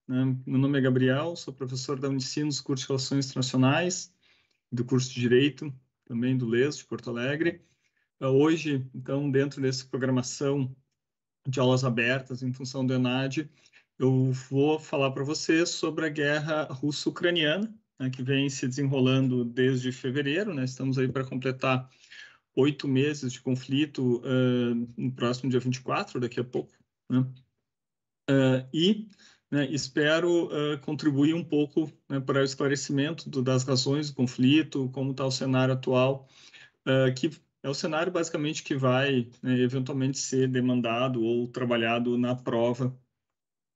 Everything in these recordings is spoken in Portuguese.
né? Meu nome é Gabriel, sou professor da Unicinos, curso de Relações Internacionais, do curso de Direito, também do LES, de Porto Alegre. Hoje, então, dentro dessa programação de aulas abertas em função do ENAD, eu vou falar para vocês sobre a guerra russo-ucraniana, né, que vem se desenrolando desde fevereiro, né? Estamos aí para completar 8 meses de conflito no próximo dia 24, daqui a pouco, né? E né, espero contribuir um pouco, né, para o esclarecimento das razões do conflito, como está o cenário atual, que é o cenário basicamente que vai, né, eventualmente ser demandado ou trabalhado na prova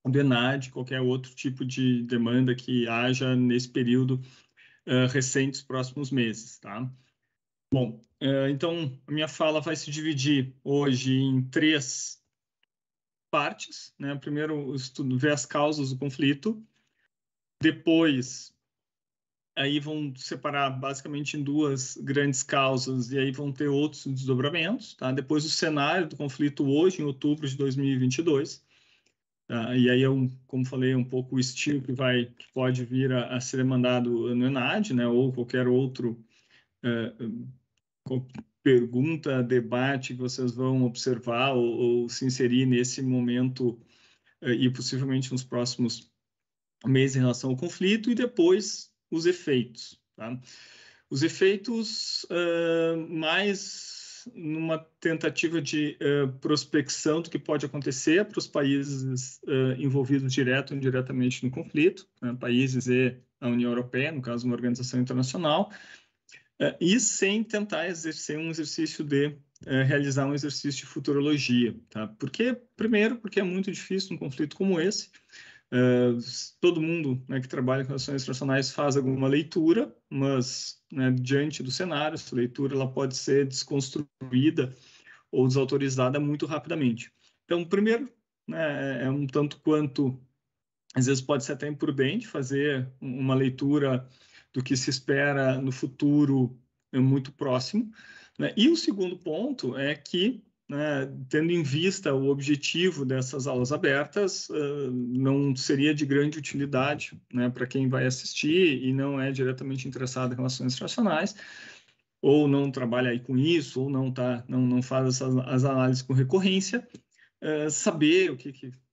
do ENAD, qualquer outro tipo de demanda que haja nesse período recente, os próximos meses, tá? Bom, então a minha fala vai se dividir hoje em 3 partes, né? Primeiro, ver as causas do conflito. Depois, aí vão separar basicamente em 2 grandes causas e aí vão ter outros desdobramentos, tá? Depois, o cenário do conflito hoje, em outubro de 2022. Tá? E aí, como falei, um pouco o estilo que pode vir a ser demandado no ENAD, né? Ou qualquer outro pergunta, debate que vocês vão observar ou se inserir nesse momento e possivelmente nos próximos meses em relação ao conflito, e depois os efeitos. Tá? Os efeitos mais numa tentativa de prospecção do que pode acontecer para os países envolvidos direto ou indiretamente no conflito, né? Países e a União Europeia, no caso uma organização internacional, e sem tentar exercer um exercício de realizar um exercício de futurologia, tá? Primeiro, porque é muito difícil num conflito como esse. Todo mundo, né, que trabalha com relações internacionais faz alguma leitura, mas, né, diante do cenário, essa leitura ela pode ser desconstruída ou desautorizada muito rapidamente. Então, primeiro, né, é um tanto quanto, às vezes pode ser até imprudente fazer uma leitura do que se espera no futuro muito próximo, né? E o segundo ponto é que, né, tendo em vista o objetivo dessas aulas abertas, não seria de grande utilidade, né, para quem vai assistir e não é diretamente interessado em relações internacionais, ou não trabalha aí com isso, ou não faz as análises com recorrência, saber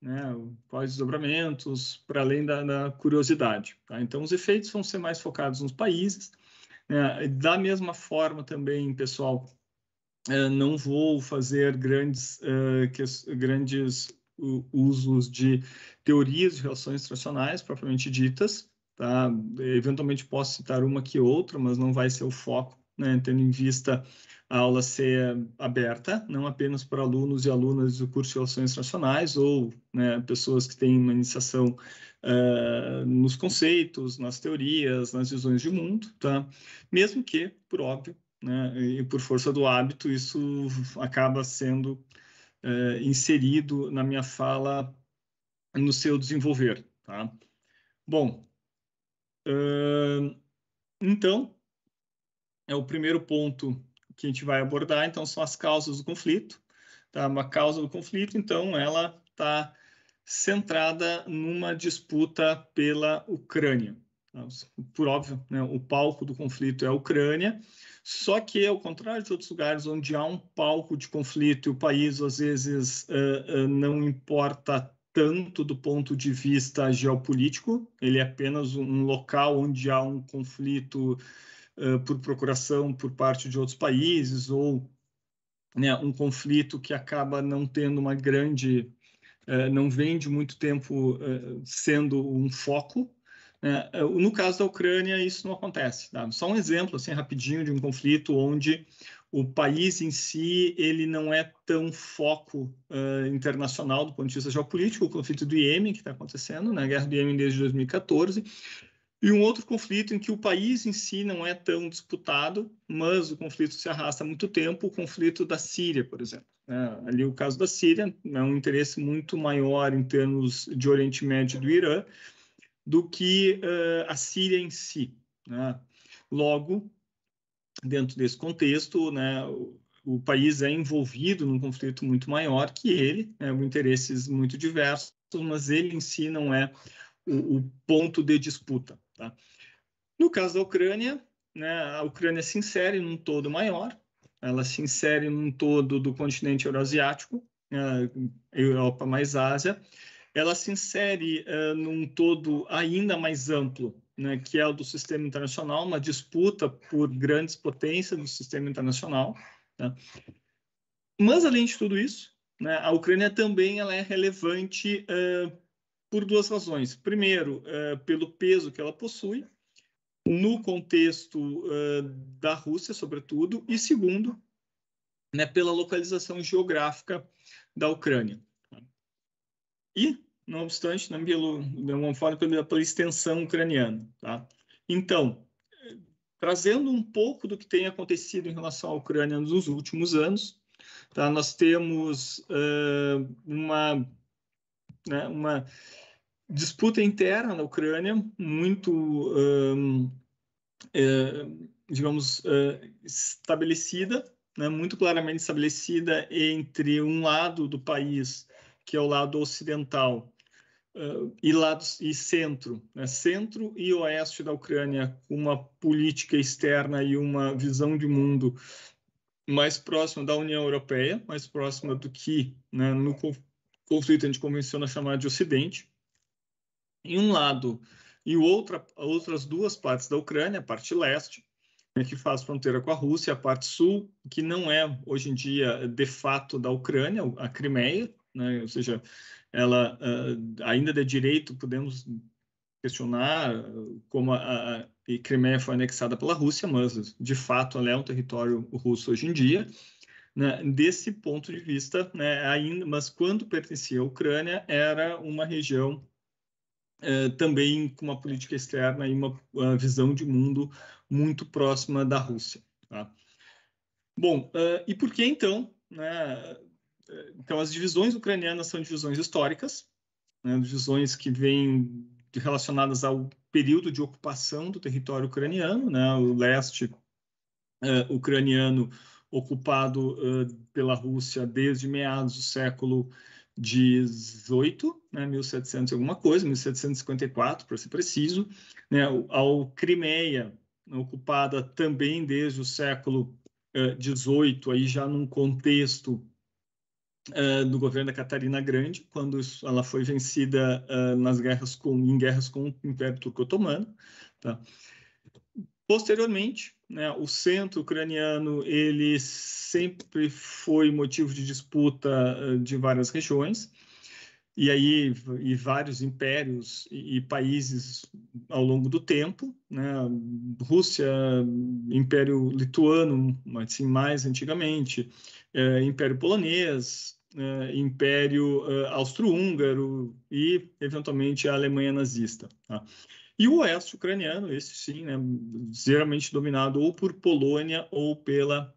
né, quais desdobramentos, para além da curiosidade. Tá? Então, os efeitos vão ser mais focados nos países. Da mesma forma também, pessoal, não vou fazer grandes usos de teorias de relações internacionais propriamente ditas. Tá? Eventualmente posso citar uma que outra, mas não vai ser o foco, né, tendo em vista a aula ser aberta, não apenas para alunos e alunas do curso de Relações Internacionais ou, né, pessoas que têm uma iniciação nos conceitos, nas teorias, nas visões de mundo, tá? Mesmo que, por óbvio, né, e por força do hábito, isso acaba sendo inserido na minha fala no seu desenvolver, tá? Bom, então, o primeiro ponto que a gente vai abordar, então, são as causas do conflito. Tá? Uma causa do conflito, então, ela está centrada numa disputa pela Ucrânia. Por óbvio, né, o palco do conflito é a Ucrânia, só que, ao contrário de outros lugares onde há um palco de conflito e o país, às vezes, não importa tanto do ponto de vista geopolítico, ele é apenas um local onde há um conflito por procuração por parte de outros países, ou, né, um conflito que acaba não tendo uma grande, não vem de muito tempo sendo um foco. No caso da Ucrânia, isso não acontece. Tá? Só um exemplo, assim, rapidinho, de um conflito onde o país em si ele não é tão foco internacional do ponto de vista geopolítico, o conflito do Iêmen, que está acontecendo, né? A guerra do Iêmen desde 2014, e um outro conflito em que o país em si não é tão disputado, mas o conflito se arrasta há muito tempo, o conflito da Síria, por exemplo. Ali o caso da Síria é um interesse muito maior em termos de Oriente Médio e do Irã do que a Síria em si. Né? Logo, dentro desse contexto, né, o país é envolvido num conflito muito maior que ele, com interesses muito diversos, mas ele em si não é o ponto de disputa. Tá? No caso da Ucrânia, né, a Ucrânia se insere num todo maior, ela se insere num todo do continente euroasiático, Europa mais Ásia, ela se insere num todo ainda mais amplo, né, que é o do sistema internacional, uma disputa por grandes potências do sistema internacional. Tá? Mas, além de tudo isso, né, a Ucrânia também ela é relevante por duas razões. Primeiro, pelo peso que ela possui, no contexto da Rússia, sobretudo, e segundo, né, pela localização geográfica da Ucrânia. E, não obstante, não de alguma forma, pela extensão ucraniana. Tá? Então, trazendo um pouco do que tem acontecido em relação à Ucrânia nos últimos anos, tá? Nós temos uma disputa interna na Ucrânia muito, digamos, estabelecida, né, muito claramente estabelecida entre um lado do país, que é o lado ocidental, e centro, né, centro e oeste da Ucrânia, com uma política externa e uma visão de mundo mais próxima da União Europeia, mais próxima do que, né, no conflito a gente convenciona chamar de Ocidente. Em um lado, e outras duas partes da Ucrânia, a parte leste, né, que faz fronteira com a Rússia, a parte sul, que não é, hoje em dia, de fato da Ucrânia, a Crimeia, né, ou seja, ela ainda de direito, podemos questionar como a Crimeia foi anexada pela Rússia, mas, de fato, ela é um território russo hoje em dia. Né, desse ponto de vista, né, ainda, mas quando pertencia à Ucrânia, era uma região também com uma política externa e uma visão de mundo muito próxima da Rússia. Tá? Bom, e por que então? Né, então, as divisões ucranianas são divisões históricas, né, divisões que vêm relacionadas ao período de ocupação do território ucraniano, né, o leste ucraniano ocupado pela Rússia desde meados do século XVIII, né, 1700 e alguma coisa, 1754, para ser preciso, né, a Crimeia, ocupada também desde o século XVIII, aí já num contexto do governo da Catarina Grande, quando ela foi vencida em guerras com o Império Turco-Otomano. Tá? Posteriormente, né, o centro ucraniano ele sempre foi motivo de disputa de várias regiões, e vários impérios e países ao longo do tempo, né? Rússia, Império Lituano, assim, mais antigamente, Império Polonês, Império Austro-Húngaro e, eventualmente, a Alemanha nazista. Tá? E o oeste ucraniano, esse sim, né, geralmente dominado ou por Polônia ou pela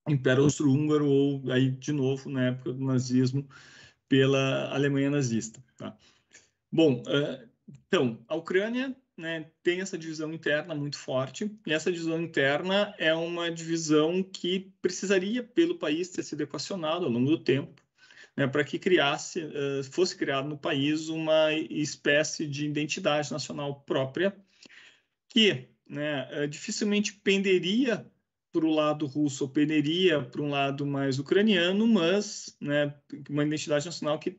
Império Austro-Húngaro, ou aí, de novo, na época do nazismo, pela Alemanha nazista. Tá? Bom, então, a Ucrânia, né, tem essa divisão interna muito forte, e essa divisão interna é uma divisão que precisaria, pelo país, ter sido equacionada ao longo do tempo, né, para que fosse criado no país uma espécie de identidade nacional própria, que, né, dificilmente penderia para o lado russo ou penderia para um lado mais ucraniano, mas, né, uma identidade nacional que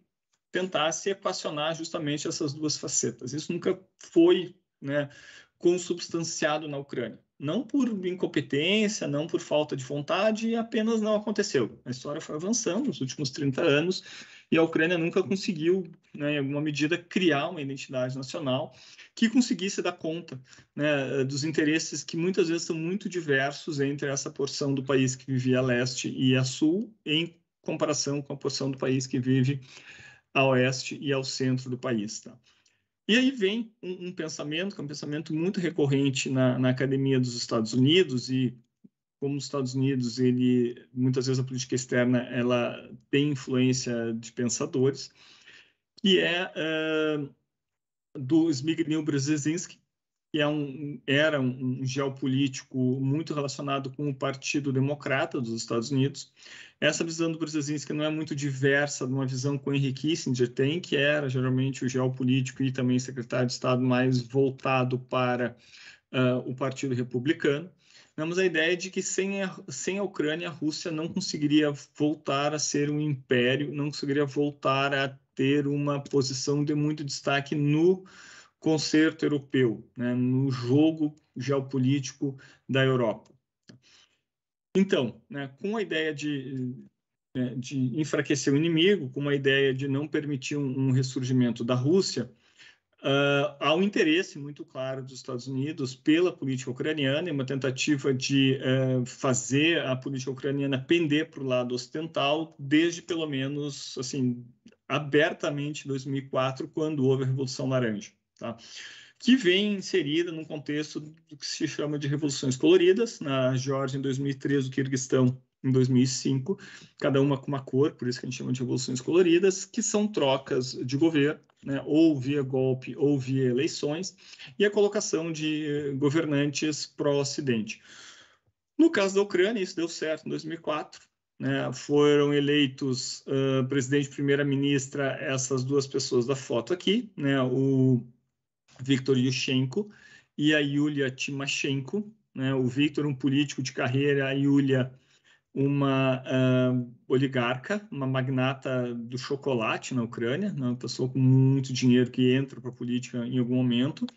tentasse equacionar justamente essas duas facetas. Isso nunca foi, né, consubstanciado na Ucrânia. Não por incompetência, não por falta de vontade, apenas não aconteceu. A história foi avançando nos últimos 30 anos e a Ucrânia nunca conseguiu, né, em alguma medida, criar uma identidade nacional que conseguisse dar conta, né, dos interesses que muitas vezes são muito diversos entre essa porção do país que vivia a leste e a sul, em comparação com a porção do país que vive a oeste e ao centro do país. Tá? E aí vem um pensamento, que é um pensamento muito recorrente na academia dos Estados Unidos, e como os Estados Unidos, muitas vezes a política externa ela tem influência de pensadores, que é do Zbigniew Brzezinski, que era um geopolítico muito relacionado com o Partido Democrata dos Estados Unidos. Essa visão do Brzezinski não é muito diversa de uma visão que o Henry Kissinger tem, que era geralmente o geopolítico e também secretário de Estado mais voltado para o Partido Republicano. Temos a ideia de que sem a Ucrânia, a Rússia não conseguiria voltar a ser um império, não conseguiria voltar a ter uma posição de muito destaque no concerto europeu, né, no jogo geopolítico da Europa. Então, né, com a ideia de enfraquecer o inimigo, com a ideia de não permitir um ressurgimento da Rússia, há um interesse muito claro dos Estados Unidos pela política ucraniana, e uma tentativa de fazer a política ucraniana pender para o lado ocidental, desde pelo menos, assim, abertamente 2004, quando houve a Revolução Laranja, tá? Que vem inserida num contexto do que se chama de revoluções coloridas, na Geórgia em 2003, o Quirguistão em 2005, cada uma com uma cor, por isso que a gente chama de revoluções coloridas, que são trocas de governo, né, ou via golpe ou via eleições, e a colocação de governantes pró-Ocidente. No caso da Ucrânia, isso deu certo em 2004, né, foram eleitos presidente e primeira-ministra essas duas pessoas da foto aqui, né, o Viktor Yushchenko e a Yulia Tymoshenko, né? O Viktor, um político de carreira, a Yulia, uma oligarca, uma magnata do chocolate na Ucrânia, né? Uma pessoa com muito dinheiro que entra para a política em algum momento.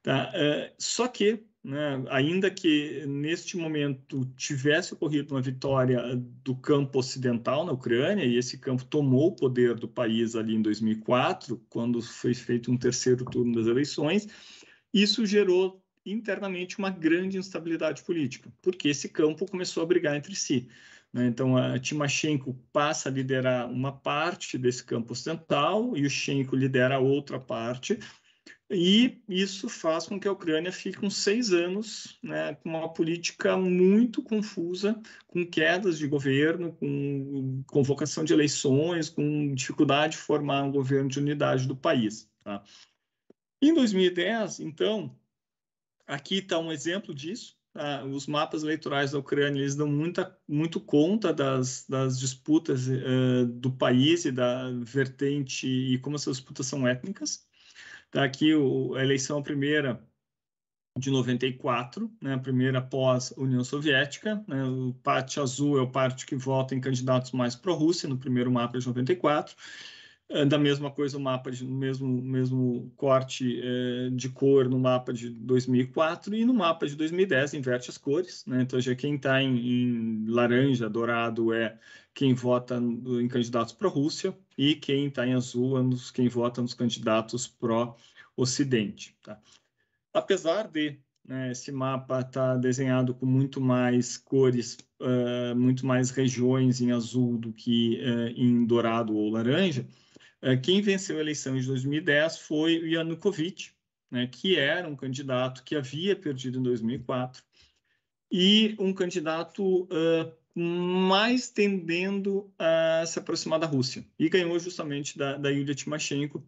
Tá? Só que, né, ainda que neste momento tivesse ocorrido uma vitória do campo ocidental na Ucrânia, e esse campo tomou o poder do país ali em 2004, quando foi feito um terceiro turno das eleições, isso gerou internamente uma grande instabilidade política, porque esse campo começou a brigar entre si. Né? Então, a Tymoshenko passa a liderar uma parte desse campo ocidental, e o Yushchenko lidera a outra parte, e isso faz com que a Ucrânia fique uns 6 anos, né, com uma política muito confusa, com quedas de governo, com convocação de eleições, com dificuldade de formar um governo de unidade do país. Tá? Em 2010, então, aqui está um exemplo disso. Tá? Os mapas eleitorais da Ucrânia eles dão muito conta das disputas do país e da vertente e como essas disputas são étnicas. Está aqui a eleição primeira de 94, né, a primeira após a União Soviética. Né, o parte azul é o parte que vota em candidatos mais pró-Rússia, no primeiro mapa de 94. Da mesma coisa, o mapa de mesmo corte de cor no mapa de 2004 e no mapa de 2010 inverte as cores. Né, então, já quem está em laranja, dourado, é quem vota em candidatos pró-Rússia e quem está em azul é quem vota nos candidatos pró-Ocidente. Tá? Apesar de esse mapa estar desenhado com muito mais cores, muito mais regiões em azul do que em dourado ou laranja, quem venceu a eleição de 2010 foi o Yanukovych, né, que era um candidato que havia perdido em 2004 e um candidato mais tendendo a se aproximar da Rússia. E ganhou justamente da Yulia Tymoshenko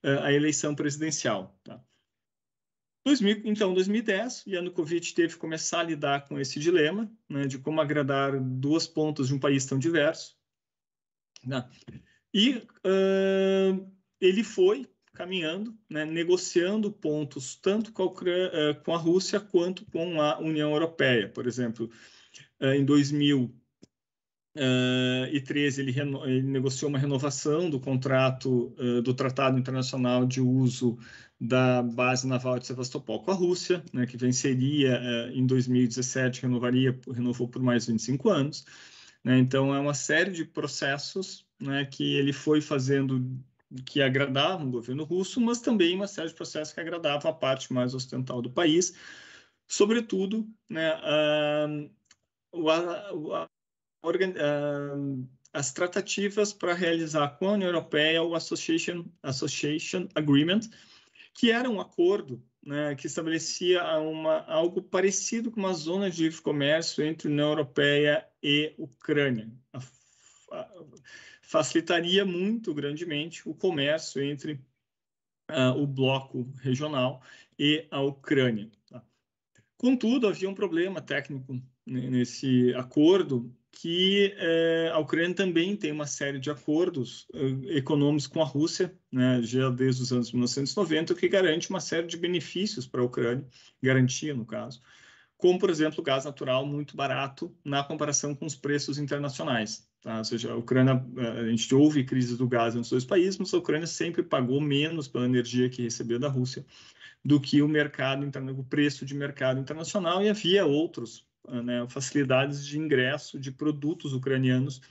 a eleição presidencial. Tá? Então, 2010, Yanukovych teve que começar a lidar com esse dilema, né, de como agradar duas pontas de um país tão diverso. Né? E ele foi caminhando, né, negociando pontos tanto com a Rússia quanto com a União Europeia. Por exemplo, em 2013, ele negociou uma renovação do contrato do Tratado Internacional de Uso da Base Naval de Sevastopol com a Rússia, né, que venceria em 2017, renovou por mais 25 anos. Né? Então, é uma série de processos, né, que ele foi fazendo que agradavam o governo russo, mas também uma série de processos que agradavam a parte mais ocidental do país, sobretudo, né, as tratativas para realizar com a União Europeia o Association Agreement, que era um acordo, né, que estabelecia algo parecido com uma zona de livre comércio entre União Europeia e Ucrânia. Facilitaria muito grandemente o comércio entre o bloco regional e a Ucrânia. Tá? Contudo, havia um problema técnico nesse acordo, que a Ucrânia também tem uma série de acordos econômicos com a Rússia, né, já desde os anos 1990, que garante uma série de benefícios para a Ucrânia, garantia no caso, como, por exemplo, gás natural muito barato na comparação com os preços internacionais. Tá? Ou seja, a Ucrânia, a gente houve crise do gás nos dois países, mas a Ucrânia sempre pagou menos pela energia que recebia da Rússia do que o preço de mercado internacional, e havia outros, né, facilidades de ingresso de produtos ucranianos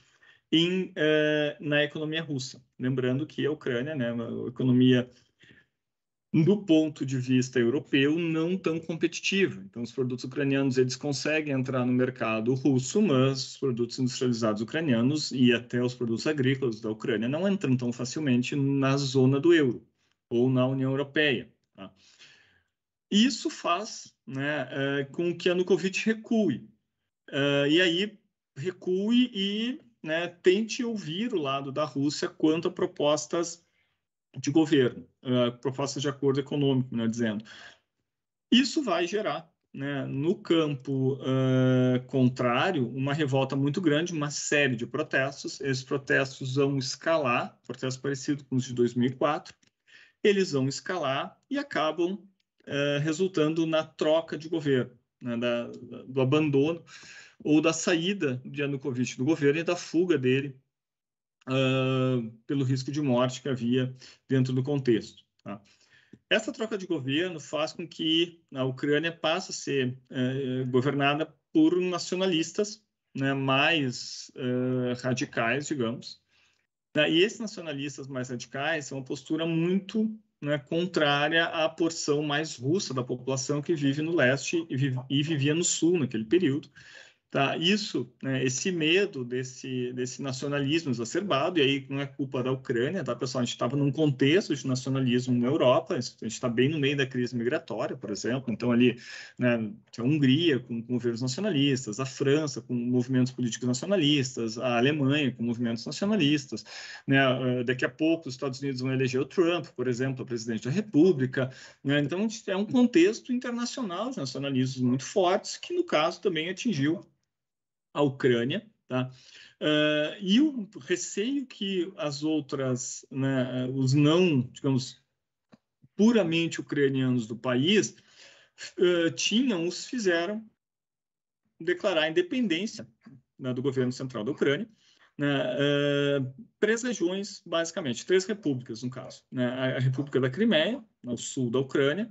na economia russa. Lembrando que a Ucrânia, né, uma economia do ponto de vista europeu, não tão competitiva. Então, os produtos ucranianos eles conseguem entrar no mercado russo, mas os produtos industrializados ucranianos e até os produtos agrícolas da Ucrânia não entram tão facilmente na zona do euro ou na União Europeia. Tá? Isso faz, né, com que a Yanukovych recue. E aí, recue e, né, tente ouvir o lado da Rússia quanto a propostas de governo, propostas de acordo econômico, melhor dizendo. Isso vai gerar, né, no campo contrário, uma revolta muito grande, uma série de protestos. Esses protestos vão escalar, protestos parecidos com os de 2004, eles vão escalar e acabam resultando na troca de governo, né, do abandono ou da saída de Yanukovych do governo e da fuga dele pelo risco de morte que havia dentro do contexto. Tá? Essa troca de governo faz com que a Ucrânia passe a ser governada por nacionalistas, né, mais radicais, digamos. Né? E esses nacionalistas mais radicais são uma postura muito, né, contrária à porção mais russa da população que vive no leste e vivia no sul naquele período. Tá? Isso, né, esse medo desse nacionalismo exacerbado, e aí não é culpa da Ucrânia, tá, pessoal? A gente estava num contexto de nacionalismo na Europa, a gente está bem no meio da crise migratória, por exemplo, então ali, né, a Hungria com governos nacionalistas, a França com movimentos políticos nacionalistas, a Alemanha com movimentos nacionalistas, né, daqui a pouco os Estados Unidos vão eleger o Trump, por exemplo, presidente da República, né, então é um contexto internacional de nacionalismos muito fortes, que no caso também atingiu a Ucrânia, tá? E o receio que as outras, né, os não, digamos, puramente ucranianos do país tinham, os fizeram declarar a independência, né, do governo central da Ucrânia, né, 3 regiões, basicamente, 3 repúblicas, no caso. Né, a República da Crimeia, no sul da Ucrânia,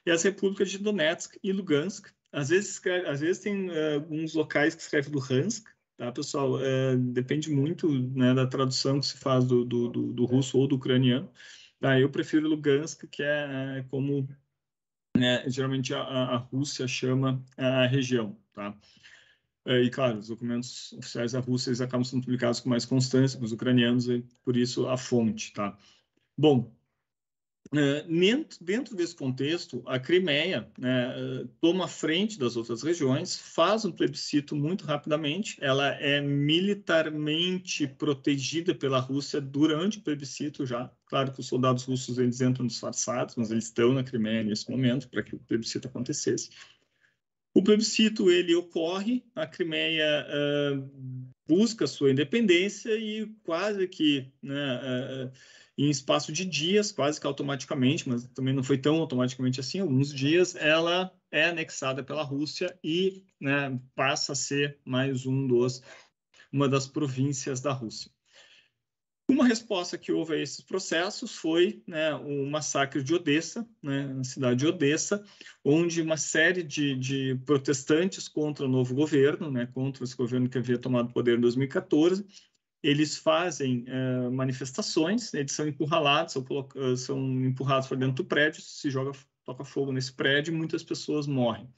e as repúblicas de Donetsk e Lugansk. Às vezes tem alguns locais que escrevem Luhansk, tá, pessoal? Depende muito, né, da tradução que se faz do russo ou do ucraniano. Tá? Eu prefiro Lugansk, que é como, né, geralmente a Rússia chama a região, tá? E, claro, os documentos oficiais da Rússia eles acabam sendo publicados com mais constância que os ucranianos, e por isso a fonte, tá? Bom, dentro desse contexto, a Crimeia, né, toma a frente das outras regiões, faz um plebiscito muito rapidamente, ela é militarmente protegida pela Rússia durante o plebiscito já. Claro que os soldados russos eles entram disfarçados, mas eles estão na Crimeia nesse momento para que o plebiscito acontecesse. O plebiscito ele ocorre, a Crimeia busca sua independência e quase que, né, em espaço de dias, quase que automaticamente, mas também não foi tão automaticamente assim, alguns dias, ela é anexada pela Rússia e, né, passa a ser mais uma das províncias da Rússia. Uma resposta que houve a esses processos foi, né, o massacre de Odessa, né, na cidade de Odessa, onde uma série de protestantes contra o novo governo, né, contra esse governo que havia tomado poder em 2014, eles fazem manifestações, eles são encurralados, são empurrados para dentro do prédio, toca fogo nesse prédio e muitas pessoas morrem,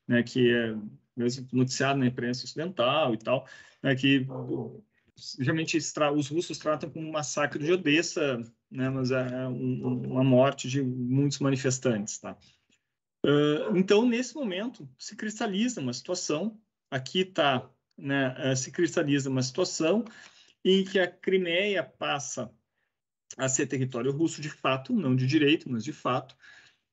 né, que é mesmo noticiado na imprensa ocidental e tal, né, que geralmente os russos tratam como um massacre de Odessa, né, mas é uma morte de muitos manifestantes, tá? Então, nesse momento, se cristaliza uma situação, aqui está, né, se cristaliza uma situação em que a Crimeia passa a ser território russo de fato, não de direito, mas de fato,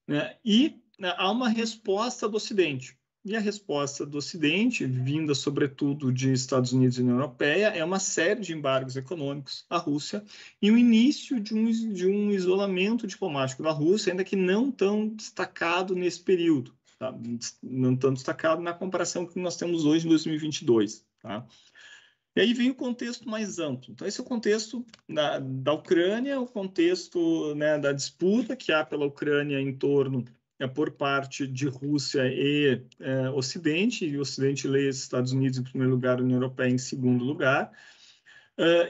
né? E há uma resposta do Ocidente. E a resposta do Ocidente, vinda sobretudo de Estados Unidos e União Europeia, é uma série de embargos econômicos à Rússia e o início de um isolamento diplomático da Rússia, ainda que não tão destacado nesse período, tá? Não tão destacado na comparação com o que nós temos hoje em 2022. Tá? E aí vem o contexto mais amplo. Então, esse é o contexto da Ucrânia, o contexto, né, da disputa que há pela Ucrânia em torno, por parte de Rússia e Ocidente, e o Ocidente lê Estados Unidos em primeiro lugar, a União Europeia em segundo lugar.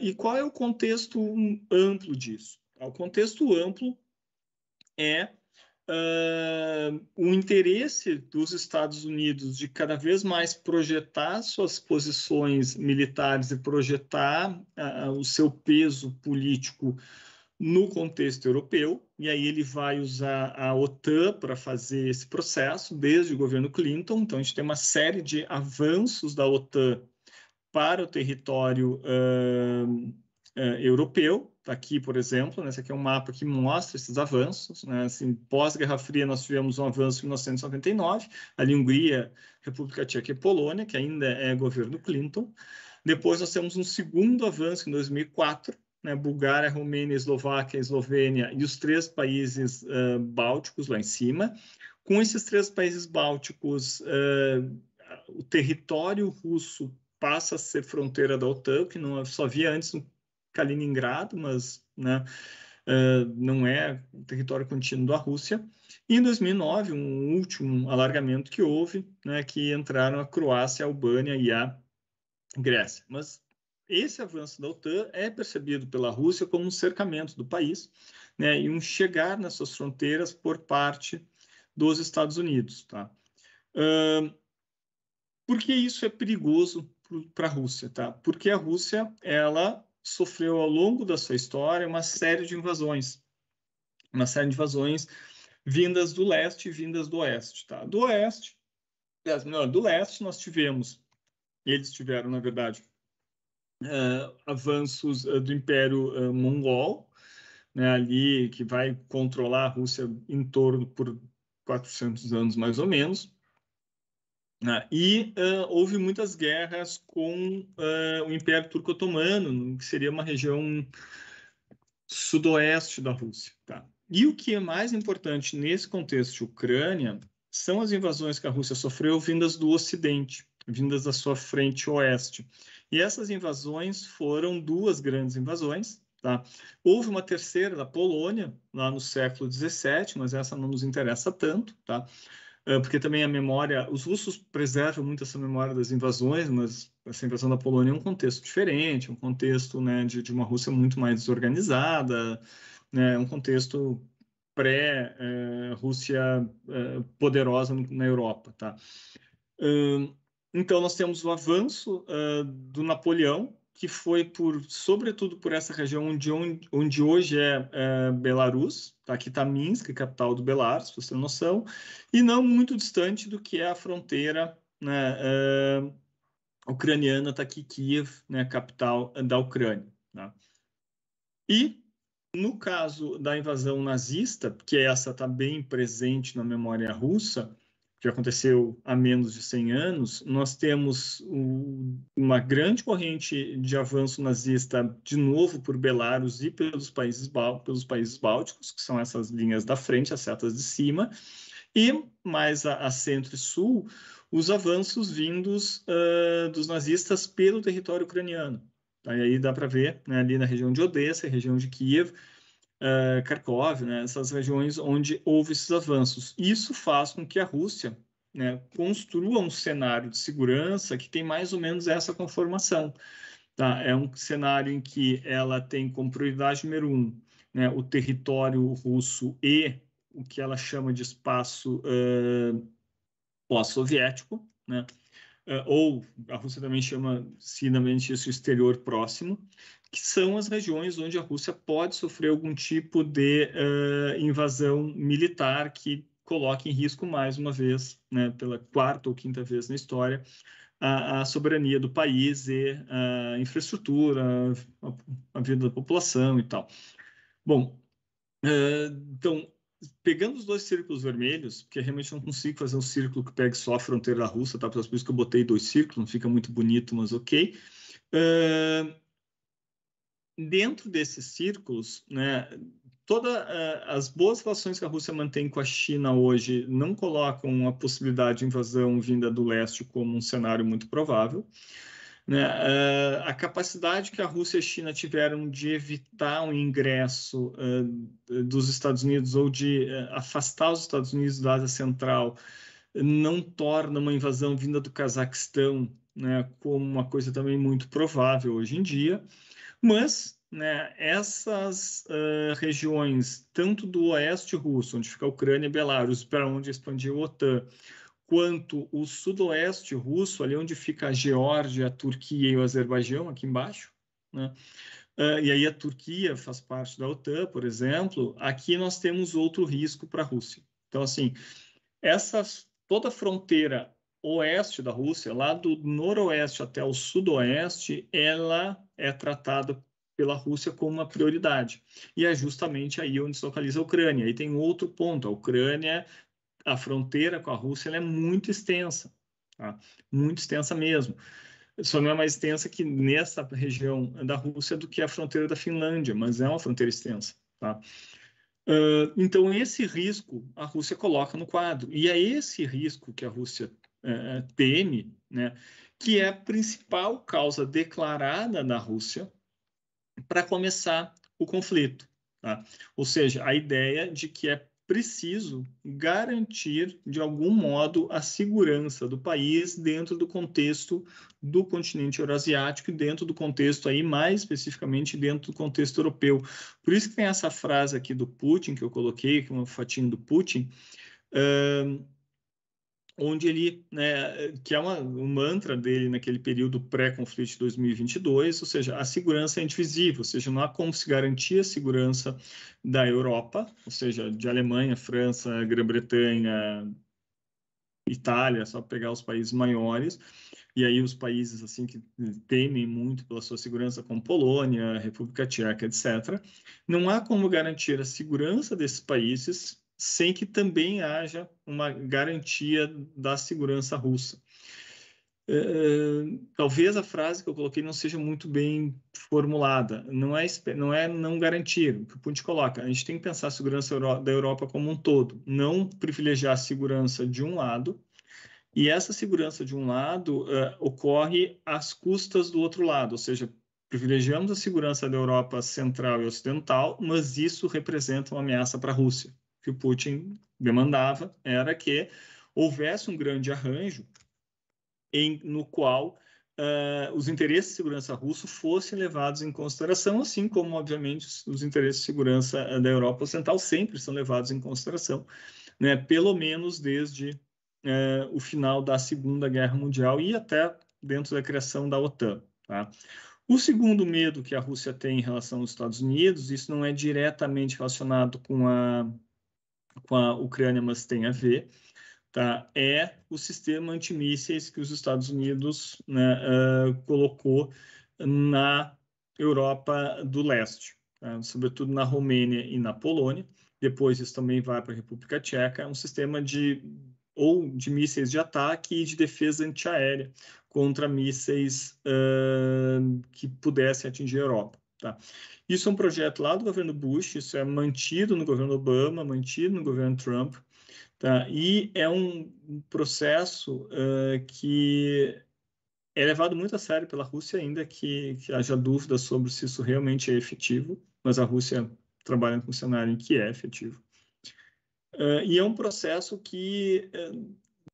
E qual é o contexto amplo disso? O contexto amplo é o interesse dos Estados Unidos de cada vez mais projetar suas posições militares e projetar o seu peso político no contexto europeu, e aí ele vai usar a OTAN para fazer esse processo, desde o governo Clinton. Então, a gente tem uma série de avanços da OTAN para o território europeu. Tá aqui, por exemplo, né, esse aqui é um mapa que mostra esses avanços. Né, assim, pós-Guerra Fria, nós tivemos um avanço em 1999, ali Hungria, República Tcheca e Polônia, que ainda é governo Clinton. Depois nós temos um segundo avanço em 2004, né, Bulgária, Romênia, Eslováquia, Eslovênia e os 3 países bálticos lá em cima. Com esses 3 países bálticos, o território russo passa a ser fronteira da OTAN, que não só havia antes no Kaliningrado, mas, né, não é território contínuo da Rússia. E em 2009, um último alargamento que houve, né, que entraram a Croácia, a Albânia e a Grécia. Mas esse avanço da OTAN é percebido pela Rússia como um cercamento do país, né, e um chegar nas suas fronteiras por parte dos Estados Unidos. Tá? Por que isso é perigoso para a Rússia? Tá? Porque a Rússia ela sofreu ao longo da sua história uma série de invasões, vindas do leste e vindas do oeste. Tá? Do oeste, não, do leste nós tivemos, eles tiveram, na verdade, avanços do Império Mongol, né, ali que vai controlar a Rússia em torno por 400 anos mais ou menos. E houve muitas guerras com o Império Turco-Otomano, que seria uma região sudoeste da Rússia. Tá? E o que é mais importante nesse contexto de Ucrânia são as invasões que a Rússia sofreu vindas do Ocidente, vindas da sua frente oeste. E essas invasões foram 2 grandes invasões. Tá? Houve uma terceira da Polônia, lá no século XVII, mas essa não nos interessa tanto, tá? Porque também a memória, os russos preservam muito essa memória das invasões, mas essa invasão da Polônia é um contexto diferente, um contexto, né, de uma Rússia muito mais desorganizada, né, um contexto pré-Rússia poderosa na Europa, tá? Então nós temos o avanço do Napoleão, que foi sobretudo por essa região onde hoje é Belarus, tá? Aqui está Minsk, capital do Belarus, para você ter noção, e não muito distante do que é a fronteira, né, ucraniana, está aqui Kiev, né, capital da Ucrânia. Tá? E no caso da invasão nazista, que essa está bem presente na memória russa, que aconteceu há menos de 100 anos, nós temos uma grande corrente de avanço nazista, de novo, por Belarus e pelos países bálticos, que são essas linhas da frente, as setas de cima, e mais a centro e sul, os avanços vindos dos nazistas pelo território ucraniano. Aí dá para ver, né, ali na região de Odessa, região de Kiev, Kharkov, né, essas regiões onde houve esses avanços. Isso faz com que a Rússia, né, construa um cenário de segurança que tem mais ou menos essa conformação. Tá? É um cenário em que ela tem como prioridade número 1, né, o território russo e o que ela chama de espaço pós-soviético, né? Ou a Rússia também chama finamente isso exterior próximo, que são as regiões onde a Rússia pode sofrer algum tipo de invasão militar que coloque em risco mais uma vez, né, pela 4ª ou 5ª vez na história, a soberania do país e a infraestrutura, a vida da população e tal. Bom, então, pegando os dois círculos vermelhos, porque realmente não consigo fazer um círculo que pegue só a fronteira da Rússia, tá? Por isso que eu botei dois círculos, não fica muito bonito, mas ok. Dentro desses círculos, né, todas as boas relações que a Rússia mantém com a China hoje não colocam a possibilidade de invasão vinda do leste como um cenário muito provável. Né? A capacidade que a Rússia e a China tiveram de evitar o ingresso dos Estados Unidos ou de afastar os Estados Unidos da Ásia Central não torna uma invasão vinda do Cazaquistão, né, como uma coisa também muito provável hoje em dia. Mas, né, essas regiões, tanto do oeste russo, onde fica a Ucrânia e Belarus, para onde expandiu a OTAN, quanto o sudoeste russo, ali onde fica a Geórgia, a Turquia e o Azerbaijão, aqui embaixo, né? E aí a Turquia faz parte da OTAN, por exemplo, aqui nós temos outro risco para a Rússia. Então, assim, toda a fronteira oeste da Rússia, lá do noroeste até o sudoeste, ela é tratada pela Rússia como uma prioridade. E é justamente aí onde se localiza a Ucrânia. Aí tem outro ponto, a Ucrânia, a fronteira com a Rússia, ela é muito extensa, tá? Muito extensa mesmo. Só não é mais extensa que nessa região da Rússia do que a fronteira da Finlândia, mas é uma fronteira extensa, tá? Então, esse risco a Rússia coloca no quadro. E é esse risco que a Rússia teme, né, que é a principal causa declarada da Rússia para começar o conflito. Tá? Ou seja, a ideia de que é preciso garantir, de algum modo, a segurança do país dentro do contexto do continente eurasiático e dentro do contexto, aí, mais especificamente, dentro do contexto europeu. Por isso que tem essa frase aqui do Putin, que eu coloquei, que é uma fotinho do Putin, onde ele, né, que é um mantra dele naquele período pré-conflito de 2022, ou seja, a segurança é indivisível, ou seja, não há como se garantir a segurança da Europa, ou seja, de Alemanha, França, Grã-Bretanha, Itália, só pegar os países maiores, e aí os países assim que temem muito pela sua segurança, como Polônia, República Tcheca, etc. Não há como garantir a segurança desses países sem que também haja uma garantia da segurança russa. Talvez a frase que eu coloquei não seja muito bem formulada. Não é não garantir. O que o Putin coloca, a gente tem que pensar a segurança da Europa como um todo, não privilegiar a segurança de um lado, e essa segurança de um lado ocorre às custas do outro lado, ou seja, privilegiamos a segurança da Europa central e ocidental, mas isso representa uma ameaça para a Rússia. O que o Putin demandava era que houvesse um grande arranjo no qual os interesses de segurança russo fossem levados em consideração, assim como, obviamente, os interesses de segurança da Europa Ocidental sempre são levados em consideração, né, pelo menos desde o final da Segunda Guerra Mundial e até dentro da criação da OTAN. Tá? O segundo medo que a Rússia tem em relação aos Estados Unidos, isso não é diretamente relacionado com a Ucrânia, mas tem a ver, tá? É o sistema antimísseis que os Estados Unidos, né, colocou na Europa do Leste, tá? Sobretudo na Romênia e na Polônia. Depois isso também vai para a República Tcheca. É um sistema de mísseis de ataque e de defesa antiaérea contra mísseis que pudessem atingir a Europa. Tá? Isso é um projeto lá do governo Bush, isso é mantido no governo Obama, mantido no governo Trump. Tá? E é um processo que é levado muito a sério pela Rússia, ainda que haja dúvidas sobre se isso realmente é efetivo, mas a Rússia trabalha com um cenário em que é efetivo. E é um processo que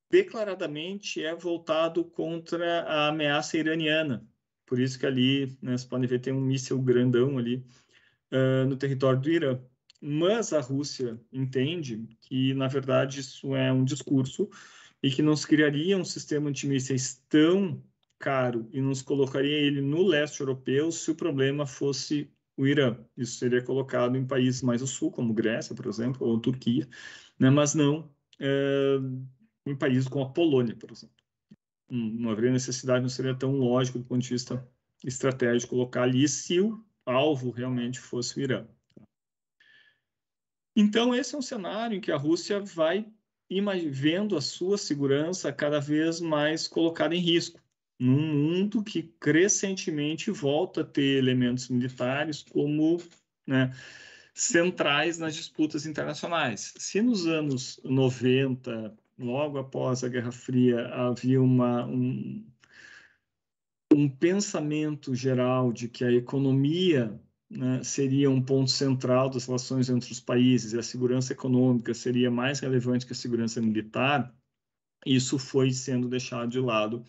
declaradamente é voltado contra a ameaça iraniana. Por isso que ali, né, você pode ver, tem um míssil grandão ali no território do Irã. Mas a Rússia entende que, na verdade, isso é um discurso e que não se criaria um sistema antimísseis tão caro e nos colocaria ele no leste europeu se o problema fosse o Irã. Isso seria colocado em países mais ao sul, como Grécia, por exemplo, ou Turquia, né? Mas não em países como a Polônia, por exemplo. Não haveria necessidade, não seria tão lógico do ponto de vista estratégico colocar ali se o alvo realmente fosse o Irã. Então, esse é um cenário em que a Rússia vai vendo a sua segurança cada vez mais colocada em risco, num mundo que crescentemente volta a ter elementos militares como, né, centrais nas disputas internacionais. Se nos anos 90, logo após a Guerra Fria, havia um pensamento geral de que a economia, né, seria um ponto central das relações entre os países e a segurança econômica seria mais relevante que a segurança militar, isso foi sendo deixado de lado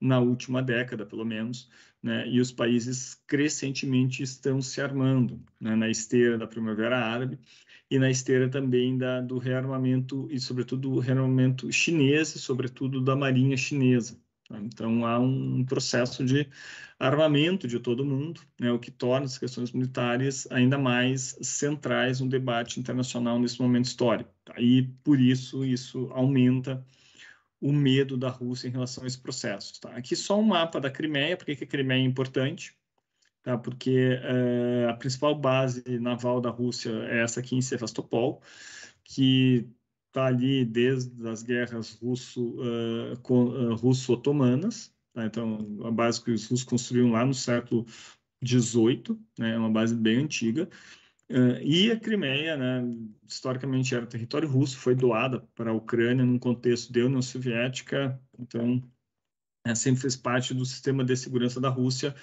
na última década, pelo menos, né, e os países crescentemente estão se armando, né, na esteira da Primavera Árabe e na esteira também do rearmamento, e sobretudo do rearmamento chinês, e sobretudo da marinha chinesa. Tá? Então, há um processo de armamento de todo mundo, né, o que torna as questões militares ainda mais centrais no debate internacional nesse momento histórico. Tá? E, por isso aumenta o medo da Rússia em relação a esse processo. Tá? Aqui só um mapa da Crimeia, porque que a Crimeia é importante, tá? Porque a principal base naval da Rússia é essa aqui em Sevastopol, que está ali desde as guerras russo-otomanas, tá? Então, a base que os russos construíram lá no século XVIII, né? É uma base bem antiga, e a Crimeia, né, historicamente era território russo, foi doada para a Ucrânia num contexto da União Soviética, então sempre fez parte do sistema de segurança da Rússia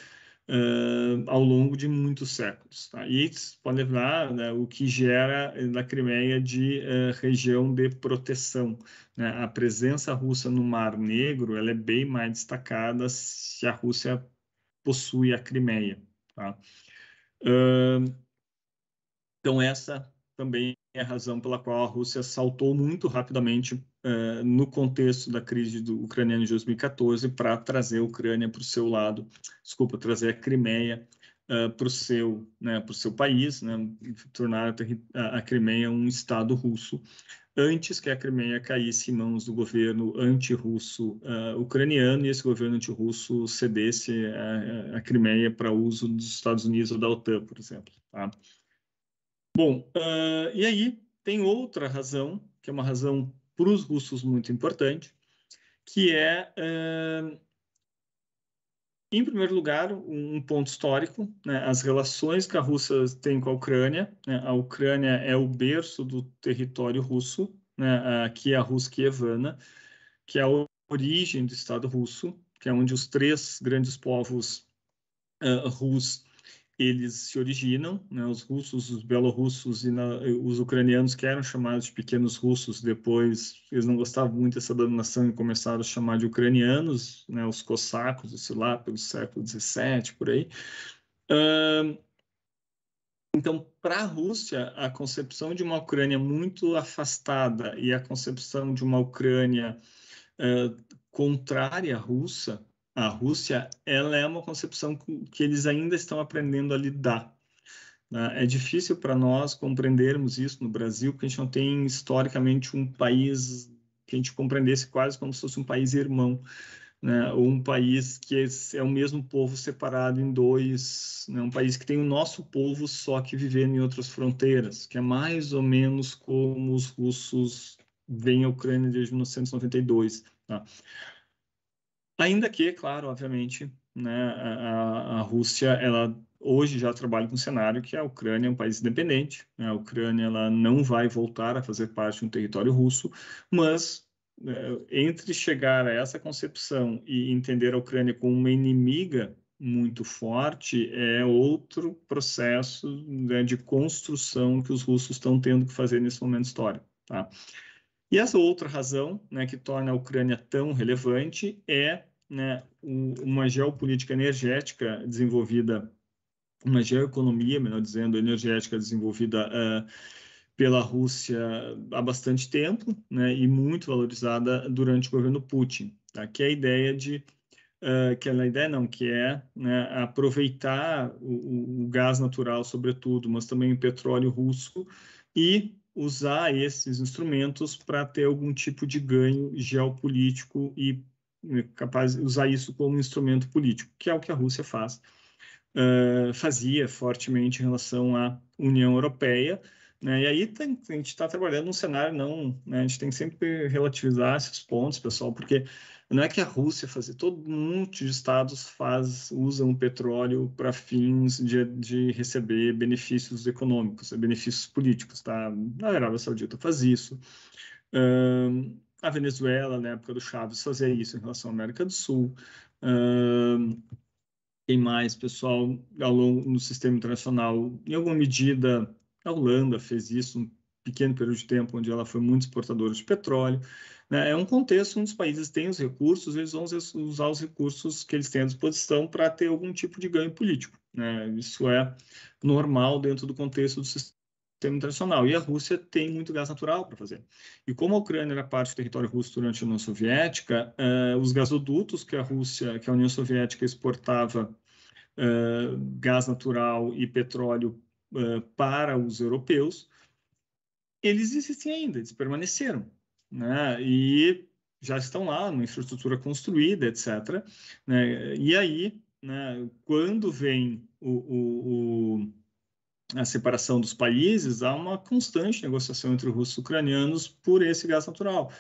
ao longo de muitos séculos. Tá? E pode levar, né, o que gera na Crimeia de região de proteção. Né? A presença russa no Mar Negro ela é bem mais destacada se a Rússia possui a Crimeia. Tá? Então, essa também é a razão pela qual a Rússia saltou muito rapidamente no contexto da crise ucraniana de 2014 para trazer a Ucrânia para o seu lado, desculpa, trazer a Crimeia para o seu país, né, tornar a Crimeia um Estado russo, antes que a Crimeia caísse em mãos do governo anti-russo ucraniano e esse governo anti-russo cedesse a Crimeia para uso dos Estados Unidos ou da OTAN, por exemplo. Tá? Bom, e aí tem outra razão, que é uma razão para os russos muito importante, que é, em primeiro lugar, um ponto histórico, né, as relações que a Rússia tem com a Ucrânia. Né, a Ucrânia é o berço do território russo, né, que é a Rus Kievana, que é a origem do Estado russo, que é onde os três grandes povos Rus eles se originam, né, os russos, os belorussos e os ucranianos, que eram chamados de pequenos russos, depois eles não gostavam muito dessa denominação e começaram a chamar de ucranianos, né, os cossacos, isso lá, pelo século XVII, por aí. Então, para a Rússia, a concepção de uma Ucrânia muito afastada e a concepção de uma Ucrânia contrária à Rússia, ela é uma concepção que eles ainda estão aprendendo a lidar. Né? É difícil para nós compreendermos isso no Brasil, porque a gente não tem historicamente um país que a gente compreendesse quase como se fosse um país irmão, né? Ou um país que é o mesmo povo separado em dois, né? Um país que tem o nosso povo só que vivendo em outras fronteiras, que é mais ou menos como os russos veem a Ucrânia desde 1992. Tá? Ainda que, claro, obviamente, né, a Rússia, ela hoje já trabalha com um cenário que a Ucrânia é um país independente, né? A Ucrânia ela não vai voltar a fazer parte de um território russo, mas entre chegar a essa concepção e entender a Ucrânia como uma inimiga muito forte é outro processo, né, de construção que os russos estão tendo que fazer nesse momento histórico, tá? E essa outra razão, né, que torna a Ucrânia tão relevante é, né, uma geopolítica energética desenvolvida, uma geoeconomia, melhor dizendo, energética desenvolvida pela Rússia há bastante tempo, né, e muito valorizada durante o governo Putin, tá? Que é a ideia de que é, né, aproveitar o gás natural, sobretudo, mas também o petróleo russo e usar esses instrumentos para ter algum tipo de ganho geopolítico e capaz de usar isso como instrumento político, que é o que a Rússia fazia fortemente em relação à União Europeia, né? E aí a gente está trabalhando num cenário não, né? A gente tem que sempre relativizar esses pontos, pessoal, porque não é que a Rússia faz, todo mundo de estados usam o petróleo para fins de receber benefícios econômicos, benefícios políticos, tá? A Arábia Saudita faz isso. A Venezuela, na época do Chávez, fazia isso em relação à América do Sul. Quem mais, pessoal, no sistema internacional, em alguma medida, a Holanda fez isso um pequeno período de tempo, onde ela foi muito exportadora de petróleo, né? É um contexto onde os países têm os recursos, eles vão usar os recursos que eles têm à disposição para ter algum tipo de ganho político, né? Isso é normal dentro do contexto do sistema internacional. E a Rússia tem muito gás natural para fazer. E como a Ucrânia era parte do território russo durante a União Soviética, os gasodutos que a União Soviética exportava gás natural e petróleo para os europeus, eles existem ainda, eles permaneceram, né? E já estão lá, uma infraestrutura construída, etc. Né? E aí, né, quando vem a separação dos países, há uma constante negociação entre os russos e ucranianos por esse gás natural.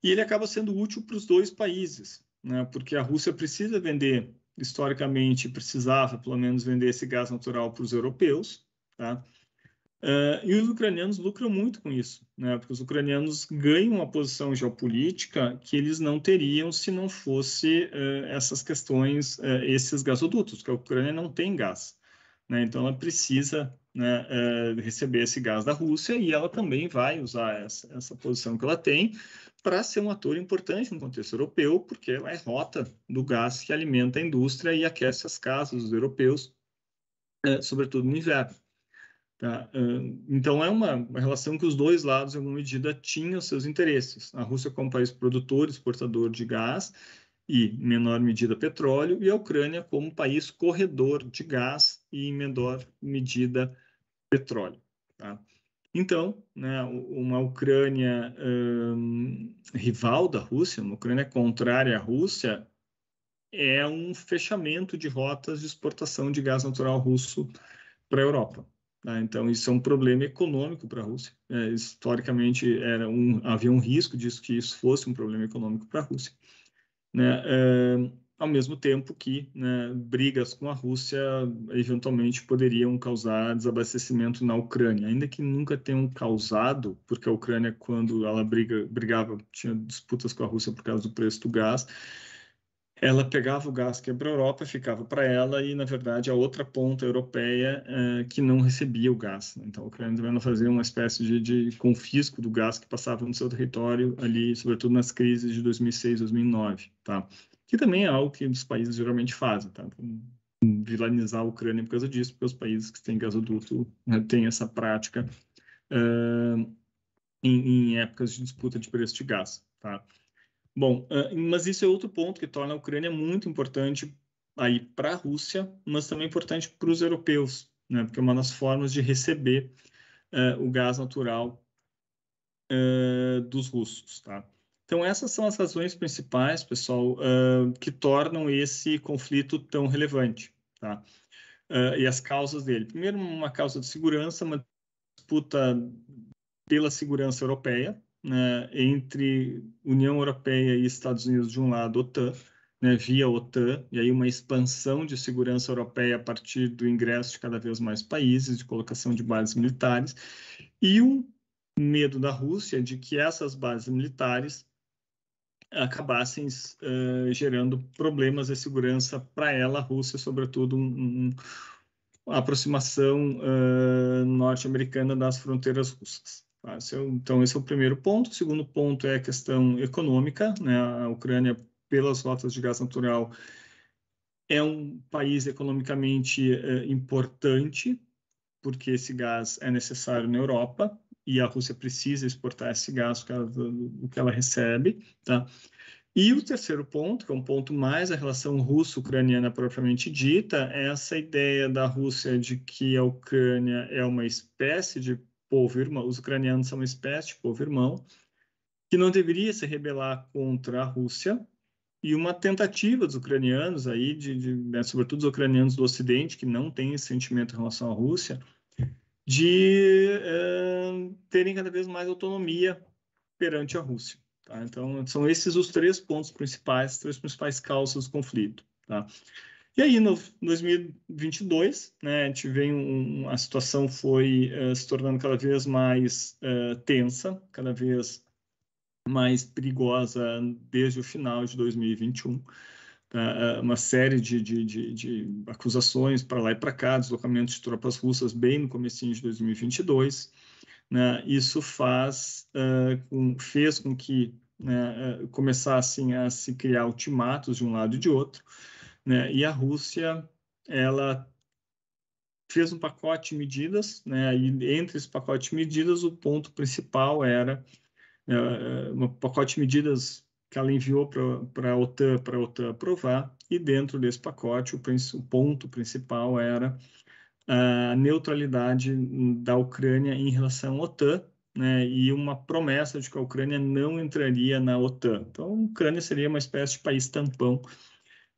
E ele acaba sendo útil para os dois países, né? Porque a Rússia precisa vender, historicamente, precisava pelo menos vender esse gás natural para os europeus, tá? E os ucranianos lucram muito com isso, né? Porque os ucranianos ganham uma posição geopolítica que eles não teriam se não fosse essas questões, esses gasodutos, que a Ucrânia não tem gás, né? Então ela precisa, né, receber esse gás da Rússia e ela também vai usar essa posição que ela tem para ser um ator importante no contexto europeu, porque ela é rota do gás que alimenta a indústria e aquece as casas dos europeus, sobretudo no inverno. Tá? Então, é uma relação que os dois lados, em alguma medida, tinham seus interesses. A Rússia como país produtor, exportador de gás e, em menor medida, petróleo, e a Ucrânia como país corredor de gás e, em menor medida, petróleo. Tá? Então, né, uma Ucrânia rival da Rússia, uma Ucrânia contrária à Rússia, é um fechamento de rotas de exportação de gás natural russo para a Europa. Tá? Então, isso é um problema econômico para a Rússia. Historicamente, havia um risco disso, que isso fosse um problema econômico para a Rússia. Né? Ao mesmo tempo que, né, brigas com a Rússia eventualmente poderiam causar desabastecimento na Ucrânia, ainda que nunca tenham causado, porque a Ucrânia, quando ela brigava, tinha disputas com a Rússia por causa do preço do gás, ela pegava o gás que ia para a Europa, ficava para ela, e, na verdade, a outra ponta europeia que não recebia o gás. Então, a Ucrânia também não fazia uma espécie de confisco do gás que passava no seu território ali, sobretudo nas crises de 2006, 2009, tá? Que também é algo que os países geralmente fazem, tá? Vilanizar a Ucrânia por causa disso, porque os países que têm gasoduto, né, têm essa prática em épocas de disputa de preço de gás, tá? Bom, mas isso é outro ponto que torna a Ucrânia muito importante aí para a Rússia, mas também importante para os europeus, né? Porque é uma das formas de receber o gás natural dos russos, tá? Então, essas são as razões principais, pessoal, que tornam esse conflito tão relevante, tá? E as causas dele. Primeiro, uma causa de segurança, uma disputa pela segurança europeia, né, entre União Europeia e Estados Unidos de um lado, OTAN, né, via OTAN, e aí uma expansão de segurança europeia a partir do ingresso de cada vez mais países, de colocação de bases militares, e um medo da Rússia de que essas bases militares acabassem gerando problemas de segurança para ela, a Rússia, sobretudo a aproximação norte-americana das fronteiras russas. Tá? Então, esse é o primeiro ponto. O segundo ponto é a questão econômica, né? A Ucrânia, pelas rotas de gás natural, é um país economicamente importante, porque esse gás é necessário na Europa e a Rússia precisa exportar esse gás do que ela recebe, tá? E o terceiro ponto, que é um ponto mais a relação russo-ucraniana propriamente dita, é essa ideia da Rússia de que a Ucrânia é uma espécie de povo irmão, os ucranianos são uma espécie de povo irmão, que não deveria se rebelar contra a Rússia, e uma tentativa dos ucranianos aí, né, sobretudo os ucranianos do Ocidente, que não têm esse sentimento em relação à Rússia, de terem cada vez mais autonomia perante a Rússia. Tá? Então, são esses os três pontos principais, três principais causas do conflito. Tá? E aí, no 2022, né, a gente vem a situação foi se tornando cada vez mais tensa, cada vez mais perigosa desde o final de 2021. Uma série de acusações para lá e para cá, deslocamento de tropas russas bem no comecinho de 2022. Né? Isso fez com que, né, começassem a se criar ultimatos de um lado e de outro, né? E a Rússia, ela fez um pacote de medidas, né? E entre esse pacote de medidas, o ponto principal era um pacote de medidas que ela enviou para a OTAN aprovar, e dentro desse pacote, o ponto principal era a neutralidade da Ucrânia em relação à OTAN, né, e uma promessa de que a Ucrânia não entraria na OTAN. Então, a Ucrânia seria uma espécie de país tampão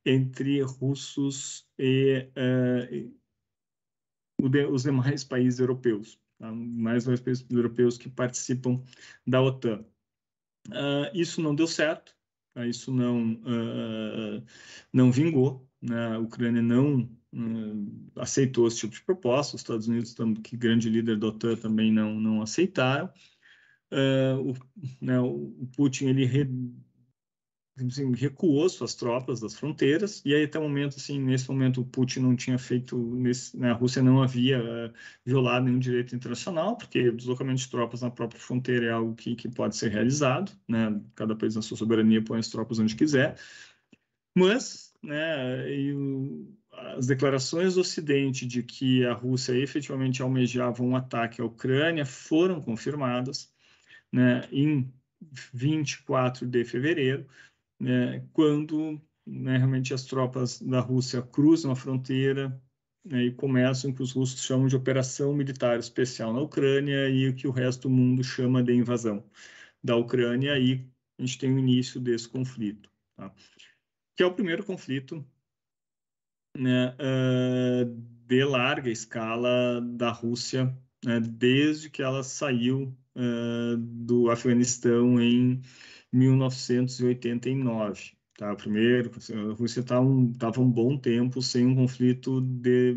entre russos e os demais países europeus, tá? Mais os países europeus que participam da OTAN. Isso não deu certo, isso não vingou, né? A Ucrânia não aceitou esse tipo de proposta, os Estados Unidos, que grande líder da OTAN, também não aceitaram. O Putin ele assim, recuou suas tropas das fronteiras, e aí até o momento, assim, nesse momento o Putin não tinha feito, a Rússia não havia violado nenhum direito internacional, porque o deslocamento de tropas na própria fronteira é algo que pode ser realizado, né? Cada país na sua soberania põe as tropas onde quiser, mas, né, as declarações do Ocidente de que a Rússia efetivamente almejava um ataque à Ucrânia foram confirmadas, né, em 24 de fevereiro, quando, né, realmente as tropas da Rússia cruzam a fronteira, né, e começam o que os russos chamam de operação militar especial na Ucrânia e o que o resto do mundo chama de invasão da Ucrânia, e a gente tem o início desse conflito, tá? Que é o primeiro conflito, né, de larga escala da Rússia, né, desde que ela saiu do Afeganistão em 1989. Tá? Primeiro, a Rússia estava um bom tempo sem um conflito de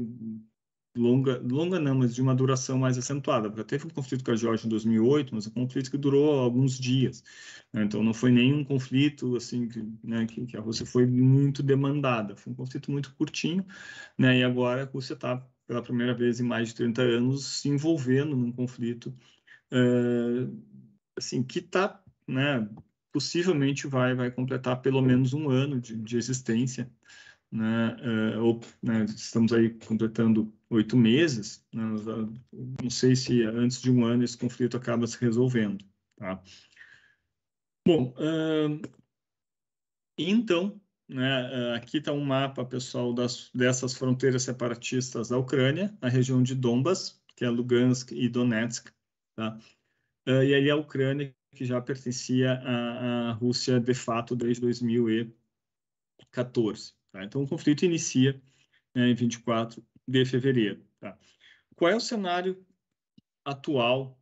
longa não, mas de uma duração mais acentuada. Porque teve um conflito com a Geórgia em 2008, mas um conflito que durou alguns dias. Né? Então, não foi nenhum conflito assim né, que a Rússia foi muito demandada. Foi um conflito muito curtinho, né? E agora a Rússia está, pela primeira vez em mais de 30 anos, se envolvendo num conflito assim, que está, né, possivelmente vai completar pelo menos um ano de existência, né? Né, estamos aí completando 8 meses, né? Não sei se antes de um ano esse conflito acaba se resolvendo, tá? Bom, então, né, aqui está um mapa, pessoal, dessas fronteiras separatistas da Ucrânia, a região de Donbas, que é Lugansk e Donetsk, tá? E ali a Ucrânia, que já pertencia à Rússia de fato desde 2014. Tá? Então, o conflito inicia, né, em 24 de fevereiro. Tá? Qual é o cenário atual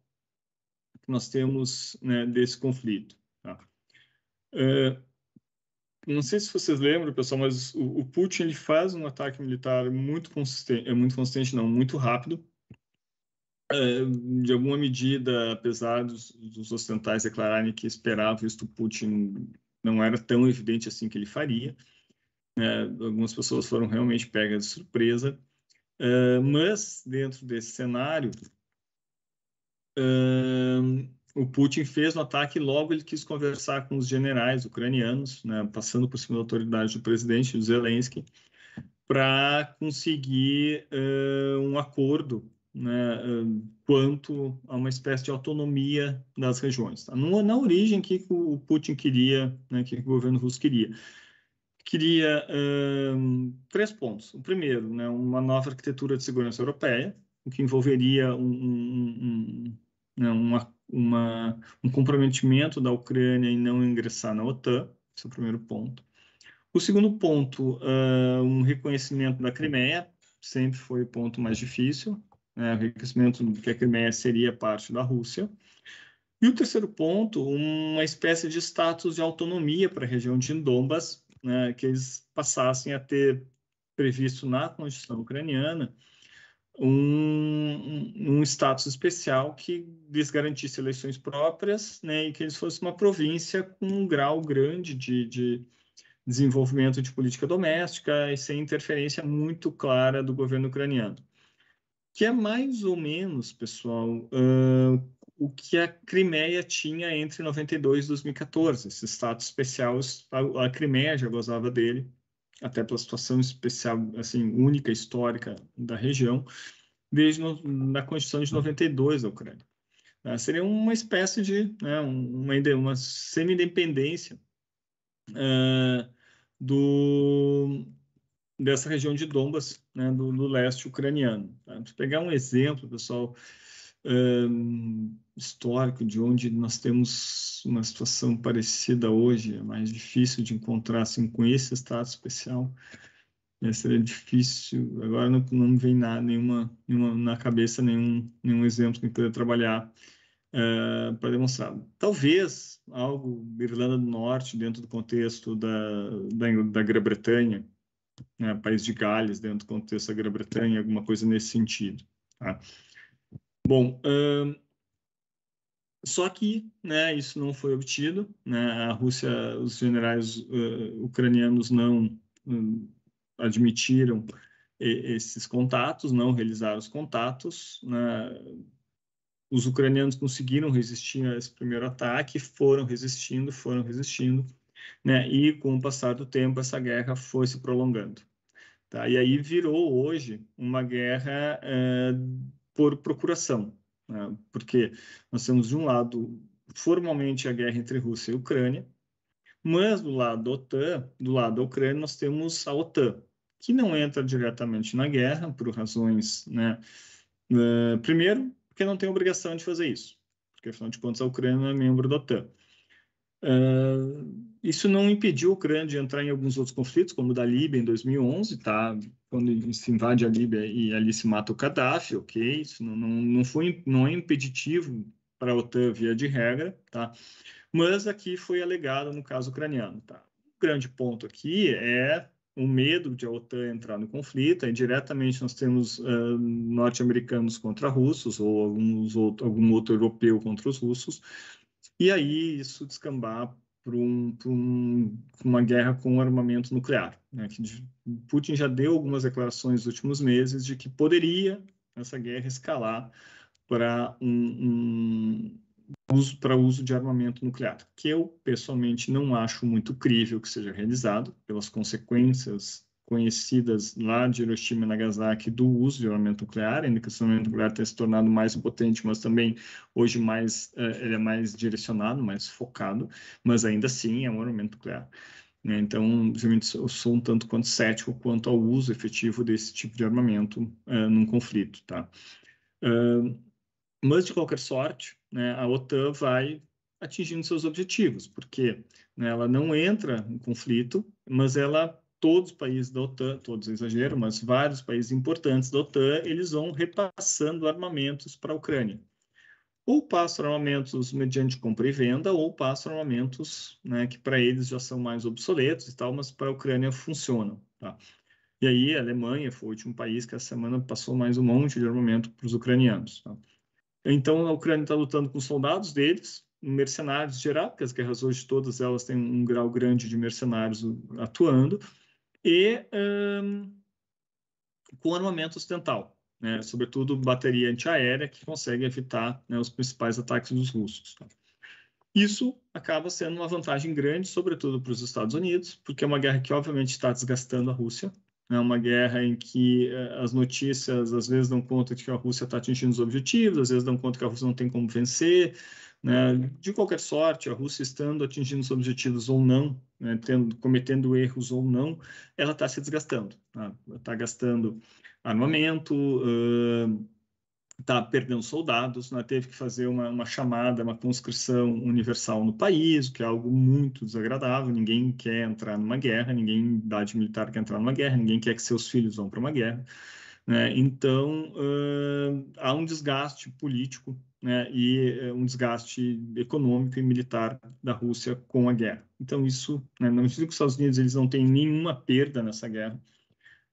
que nós temos, né, desse conflito? Tá? Não sei se vocês lembram, pessoal, mas o Putin ele faz um ataque militar muito consistente, não, muito rápido. De alguma medida, apesar dos ocidentais declararem que esperavam isso do Putin, não era tão evidente assim que ele faria. Algumas pessoas foram realmente pegas de surpresa. Mas, dentro desse cenário, o Putin fez um ataque e logo ele quis conversar com os generais ucranianos, né, passando por cima da autoridade do presidente, do Zelensky, para conseguir um acordo, né, quanto a uma espécie de autonomia das regiões. Tá? Na origem, o que o Putin queria, né, que o governo russo queria? Queria 3 pontos. O primeiro, né, uma nova arquitetura de segurança europeia, o que envolveria né, um comprometimento da Ucrânia em não ingressar na OTAN. Esse é o primeiro ponto. O segundo ponto, um reconhecimento da Crimeia, sempre foi o ponto mais difícil, né, o reconhecimento de que a Crimeia seria parte da Rússia. E o terceiro ponto, uma espécie de status de autonomia para a região de Donbas, né, que eles passassem a ter previsto na Constituição ucraniana um status especial que lhes garantisse eleições próprias, né, e que eles fossem uma província com um grau grande de desenvolvimento de política doméstica e sem interferência muito clara do governo ucraniano. Que é mais ou menos, pessoal, o que a Crimeia tinha entre 92 e 2014. Esse status especial, a Crimeia já gozava dele, até pela situação especial, assim, única, histórica da região, desde na Constituição de 92 da Ucrânia. Seria uma espécie de, né, uma semi-independência dessa região de Donbas, né, do leste ucraniano. Tá? Para pegar um exemplo, pessoal, histórico, de onde nós temos uma situação parecida hoje, é mais difícil de encontrar assim, com esse estado especial. Seria difícil, agora não me vem nada, na cabeça nenhum exemplo que eu poderia trabalhar para demonstrar. Talvez algo Irlanda do Norte, dentro do contexto da Grã-Bretanha, né, país de Gales, dentro do contexto da Grã-Bretanha, alguma coisa nesse sentido. Tá? Bom, só que, né, isso não foi obtido, né, a Rússia, os generais ucranianos não admitiram esses contatos, não realizaram os contatos, né, os ucranianos conseguiram resistir a esse primeiro ataque, foram resistindo, né, e com o passar do tempo essa guerra foi se prolongando. Tá? E aí virou hoje uma guerra por procuração, né? Porque nós temos, de um lado, formalmente a guerra entre Rússia e Ucrânia, mas do lado da OTAN, do lado da Ucrânia, nós temos a OTAN, que não entra diretamente na guerra por razões, né? Primeiro, porque não tem obrigação de fazer isso, porque afinal de contas a Ucrânia é membro da OTAN. Isso não impediu a Ucrânia de entrar em alguns outros conflitos, como o da Líbia em 2011, tá? Quando se invade a Líbia e ali se mata o Gaddafi, ok? Isso não é impeditivo para a OTAN via de regra, tá? Mas aqui foi alegado no caso ucraniano, tá? O grande ponto aqui é o medo de a OTAN entrar no conflito, aí diretamente nós temos norte-americanos contra russos, ou algum outro europeu contra os russos, e aí isso descambar para uma guerra com armamento nuclear. Né? Putin já deu algumas declarações nos últimos meses de que poderia essa guerra escalar para uso de armamento nuclear, que eu pessoalmente não acho muito crível que seja realizado, pelas consequências conhecidas lá de Hiroshima e Nagasaki do uso de armamento nuclear, ainda que o armamento nuclear tenha se tornado mais potente, mas também hoje ele é mais direcionado, mais focado, mas ainda assim é um armamento nuclear. Então, obviamente, eu sou um tanto quanto cético quanto ao uso efetivo desse tipo de armamento num conflito, tá? Mas, de qualquer sorte, né, a OTAN vai atingindo seus objetivos, porque, né, ela não entra em conflito, mas todos os países da OTAN, todos exagero, mas vários países importantes da OTAN, eles vão repassando armamentos para a Ucrânia. Ou passam armamentos mediante compra e venda, ou passam armamentos, né, que para eles já são mais obsoletos e tal, mas para a Ucrânia funcionam. Tá? E aí a Alemanha foi o último país que essa semana passou mais um monte de armamento para os ucranianos. Tá? Então, a Ucrânia está lutando com soldados deles, mercenários em geral, porque as guerras hoje todas elas têm um grau grande de mercenários atuando, e com armamento ocidental, né? Sobretudo bateria antiaérea, que consegue evitar, né, os principais ataques dos russos. Tá? Isso acaba sendo uma vantagem grande, sobretudo para os Estados Unidos, porque é uma guerra que, obviamente, está desgastando a Rússia. É uma guerra em que as notícias, às vezes, dão conta de que a Rússia está atingindo os objetivos, às vezes dão conta que a Rússia não tem como vencer. Né? De qualquer sorte, a Rússia estando atingindo os objetivos ou não, né, cometendo erros ou não, ela está se desgastando. Tá? Ela está gastando armamento, está perdendo soldados, né? Teve que fazer uma chamada, uma conscrição universal no país, o que é algo muito desagradável. Ninguém quer entrar numa guerra, ninguém da idade militar quer entrar numa guerra, ninguém quer que seus filhos vão para uma guerra. né? Então, há um desgaste político, né, e um desgaste econômico e militar da Rússia com a guerra. Então, isso, né, não significa que os Estados Unidos eles não têm nenhuma perda nessa guerra,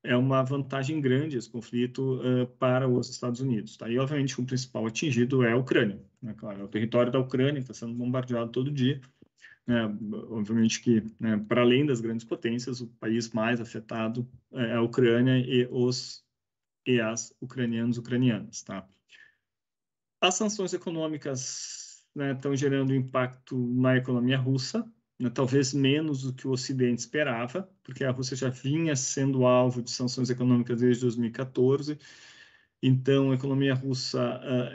é uma vantagem grande esse conflito para os Estados Unidos. Tá? E, obviamente, o principal atingido é a Ucrânia. Né? Claro, é o território da Ucrânia que está sendo bombardeado todo dia. Né? Obviamente que, né, para além das grandes potências, o país mais afetado é a Ucrânia e as ucranianas. Tá? As sanções econômicas, né, estão gerando impacto na economia russa, né, talvez menos do que o Ocidente esperava, porque a Rússia já vinha sendo alvo de sanções econômicas desde 2014. Então, a economia russa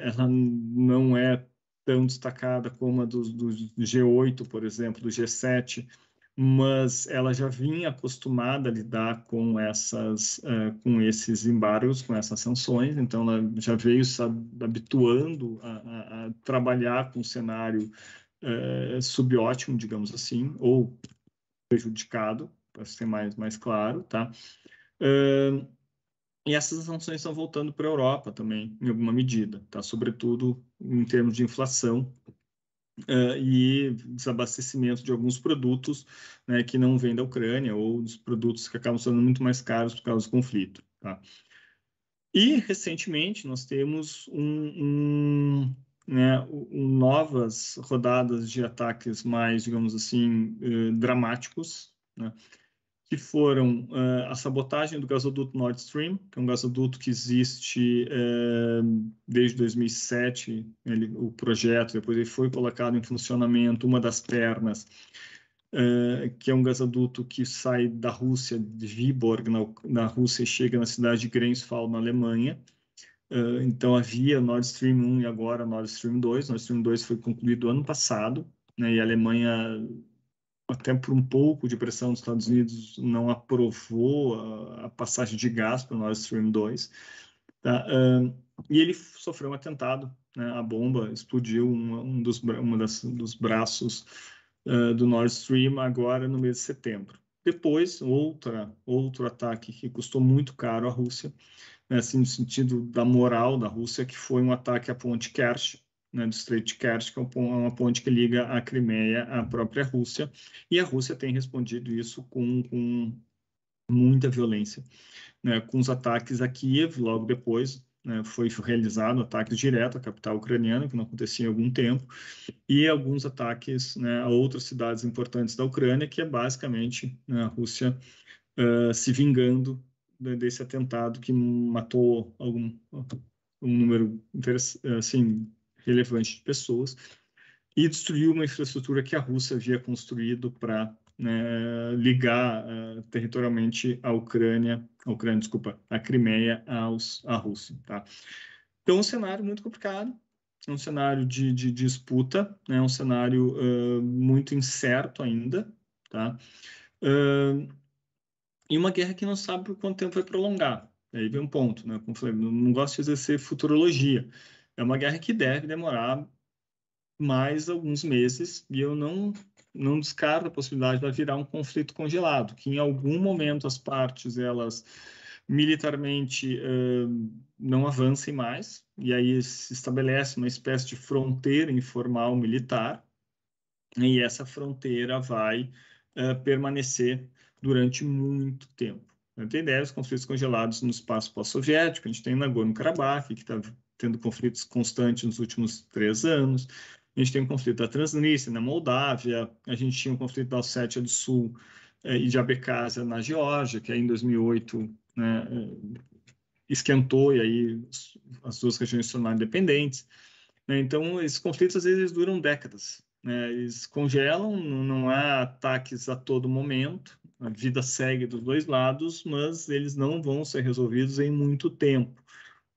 ela não é tão destacada como a do G8, por exemplo, do G7, mas ela já vinha acostumada a lidar com com esses embargos, com essas sanções. Então, ela já veio se habituando a trabalhar com um cenário subótimo, digamos assim, ou prejudicado, para ser mais claro, tá? E essas sanções estão voltando para a Europa também, em alguma medida, tá? Sobretudo em termos de inflação e desabastecimento de alguns produtos, né, que não vêm da Ucrânia ou dos produtos que acabam sendo muito mais caros por causa do conflito, tá? E, recentemente, nós temos novas rodadas de ataques mais, digamos assim, dramáticos, né? Que foram a sabotagem do gasoduto Nord Stream, que é um gasoduto que existe desde 2007, o projeto, depois ele foi colocado em funcionamento, uma das pernas, que é um gasoduto que sai da Rússia, de Viborg, na Rússia, e chega na cidade de Greifswald, na Alemanha. Então havia Nord Stream 1 e agora Nord Stream 2. Nord Stream 2 foi concluído ano passado, né, e a Alemanha, até por um pouco de pressão dos Estados Unidos, não aprovou a passagem de gás para o Nord Stream 2. Tá? E ele sofreu um atentado, né? A bomba explodiu dos braços do Nord Stream agora no mês de setembro. Depois, outro ataque que custou muito caro à Rússia, né, assim, no sentido da moral da Rússia, que foi um ataque à ponte Kerch, né, do Estreito de Kerch, que é uma ponte que liga a Crimeia à própria Rússia, e a Rússia tem respondido isso com muita violência, né, com os ataques a Kiev, logo depois, né, foi realizado ataque direto à capital ucraniana, que não acontecia há algum tempo, e alguns ataques, né, a outras cidades importantes da Ucrânia, que é basicamente, né, a Rússia se vingando desse atentado que matou um número assim, relevante de pessoas e destruiu uma infraestrutura que a Rússia havia construído para, né, ligar territorialmente desculpa, a Crimeia à Rússia, tá? Então, um cenário muito complicado, um cenário de disputa, né, um cenário muito incerto ainda, tá? E uma guerra que não sabe por quanto tempo vai prolongar. Aí vem um ponto, né? Como eu falei, não gosto de exercer futurologia. É uma guerra que deve demorar mais alguns meses e eu não descarto a possibilidade de ela virar um conflito congelado, que em algum momento as partes elas militarmente não avancem mais e aí se estabelece uma espécie de fronteira informal militar e essa fronteira vai permanecer durante muito tempo. Tem ideia dos conflitos congelados no espaço pós-soviético, a gente tem Nagorno-Karabakh, que está tendo conflitos constantes nos últimos 3 anos, a gente tem o conflito da Transnistria, na Moldávia, a gente tinha o conflito da Ossétia do Sul e de Abkhazia na Geórgia, que aí em 2008, né, esquentou e aí as duas regiões se tornaram independentes. Né? Então, esses conflitos às vezes duram décadas. Né? Eles congelam, não há ataques a todo momento, a vida segue dos dois lados, mas eles não vão ser resolvidos em muito tempo.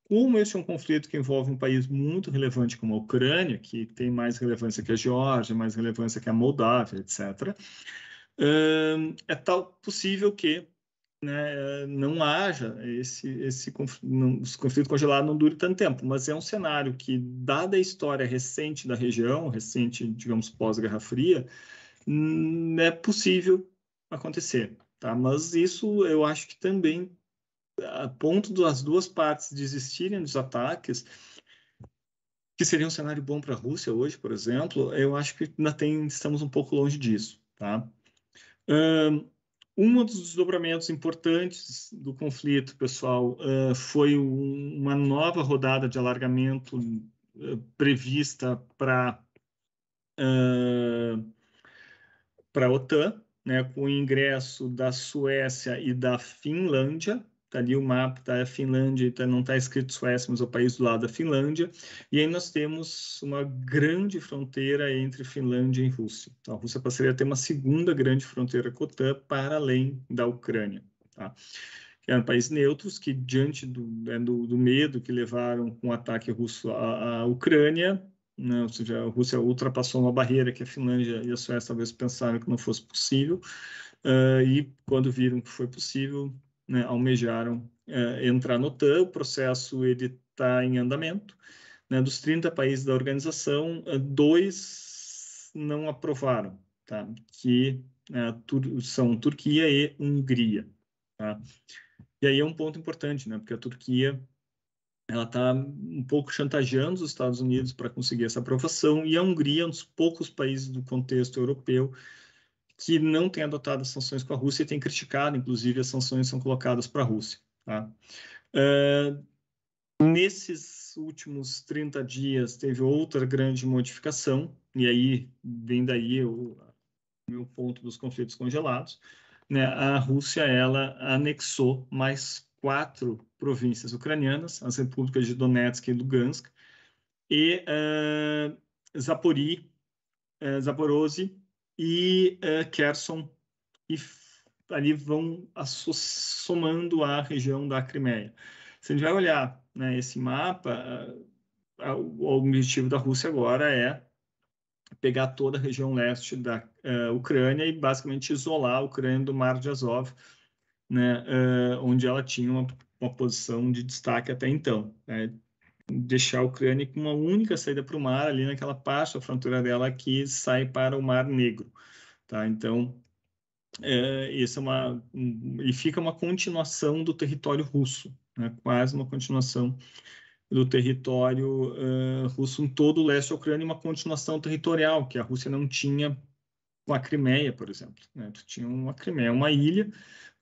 Como esse é um conflito que envolve um país muito relevante como a Ucrânia, que tem mais relevância que a Geórgia, mais relevância que a Moldávia, etc., é tal possível que, né, não haja esse conflito congelado não dure tanto tempo, mas é um cenário que, dada a história recente da região, recente, digamos, pós-Guerra Fria, é possível acontecer, tá? Mas isso eu acho que também a ponto das duas partes desistirem dos ataques, que seria um cenário bom para a Rússia hoje, por exemplo, eu acho que estamos um pouco longe disso, tá? Um dos desdobramentos importantes do conflito, pessoal, foi uma nova rodada de alargamento prevista para a OTAN, né, com o ingresso da Suécia e da Finlândia. Está ali o mapa, tá? A Finlândia, não está escrito Suécia, mas é o país do lado da Finlândia. E aí nós temos uma grande fronteira entre Finlândia e Rússia. Então, a Rússia passaria a ter uma segunda grande fronteira com a OTAN para além da Ucrânia. Tá? Eram países neutros que, diante do medo que levaram com o ataque russo à Ucrânia, né, ou seja, a Rússia ultrapassou uma barreira que a Finlândia e a Suécia talvez pensaram que não fosse possível, e quando viram que foi possível, né, almejaram entrar no OTAN. O processo está em andamento. Né, dos 30 países da organização, 2 não aprovaram, tá? Que são Turquia e Hungria. Tá? E aí é um ponto importante, né? Porque a Turquia ela está um pouco chantageando os Estados Unidos para conseguir essa aprovação, e a Hungria é um dos poucos países do contexto europeu que não tem adotado as sanções com a Rússia e tem criticado, inclusive, as sanções que são colocadas para a Rússia. Tá? Nesses últimos 30 dias, teve outra grande modificação, e aí vem daí o meu ponto dos conflitos congelados. Né? A Rússia ela anexou mais 4 províncias ucranianas, as repúblicas de Donetsk e Lugansk, e Zaporozhye e Kherson, e ali vão somando a região da Crimeia. Se a gente vai olhar, né, esse mapa, o objetivo da Rússia agora é pegar toda a região leste da Ucrânia e basicamente isolar a Ucrânia do Mar de Azov, né, onde ela tinha uma posição de destaque até então. Né? Deixar a Ucrânia com uma única saída para o mar, ali naquela parte da fronteira dela que sai para o Mar Negro. Tá? Então, isso e fica uma continuação do território russo, né? Quase uma continuação do território russo em todo o leste da Ucrânia, e uma continuação territorial que a Rússia não tinha com a Crimeia, por exemplo. Né? Tu tinha uma Crimeia, uma ilha,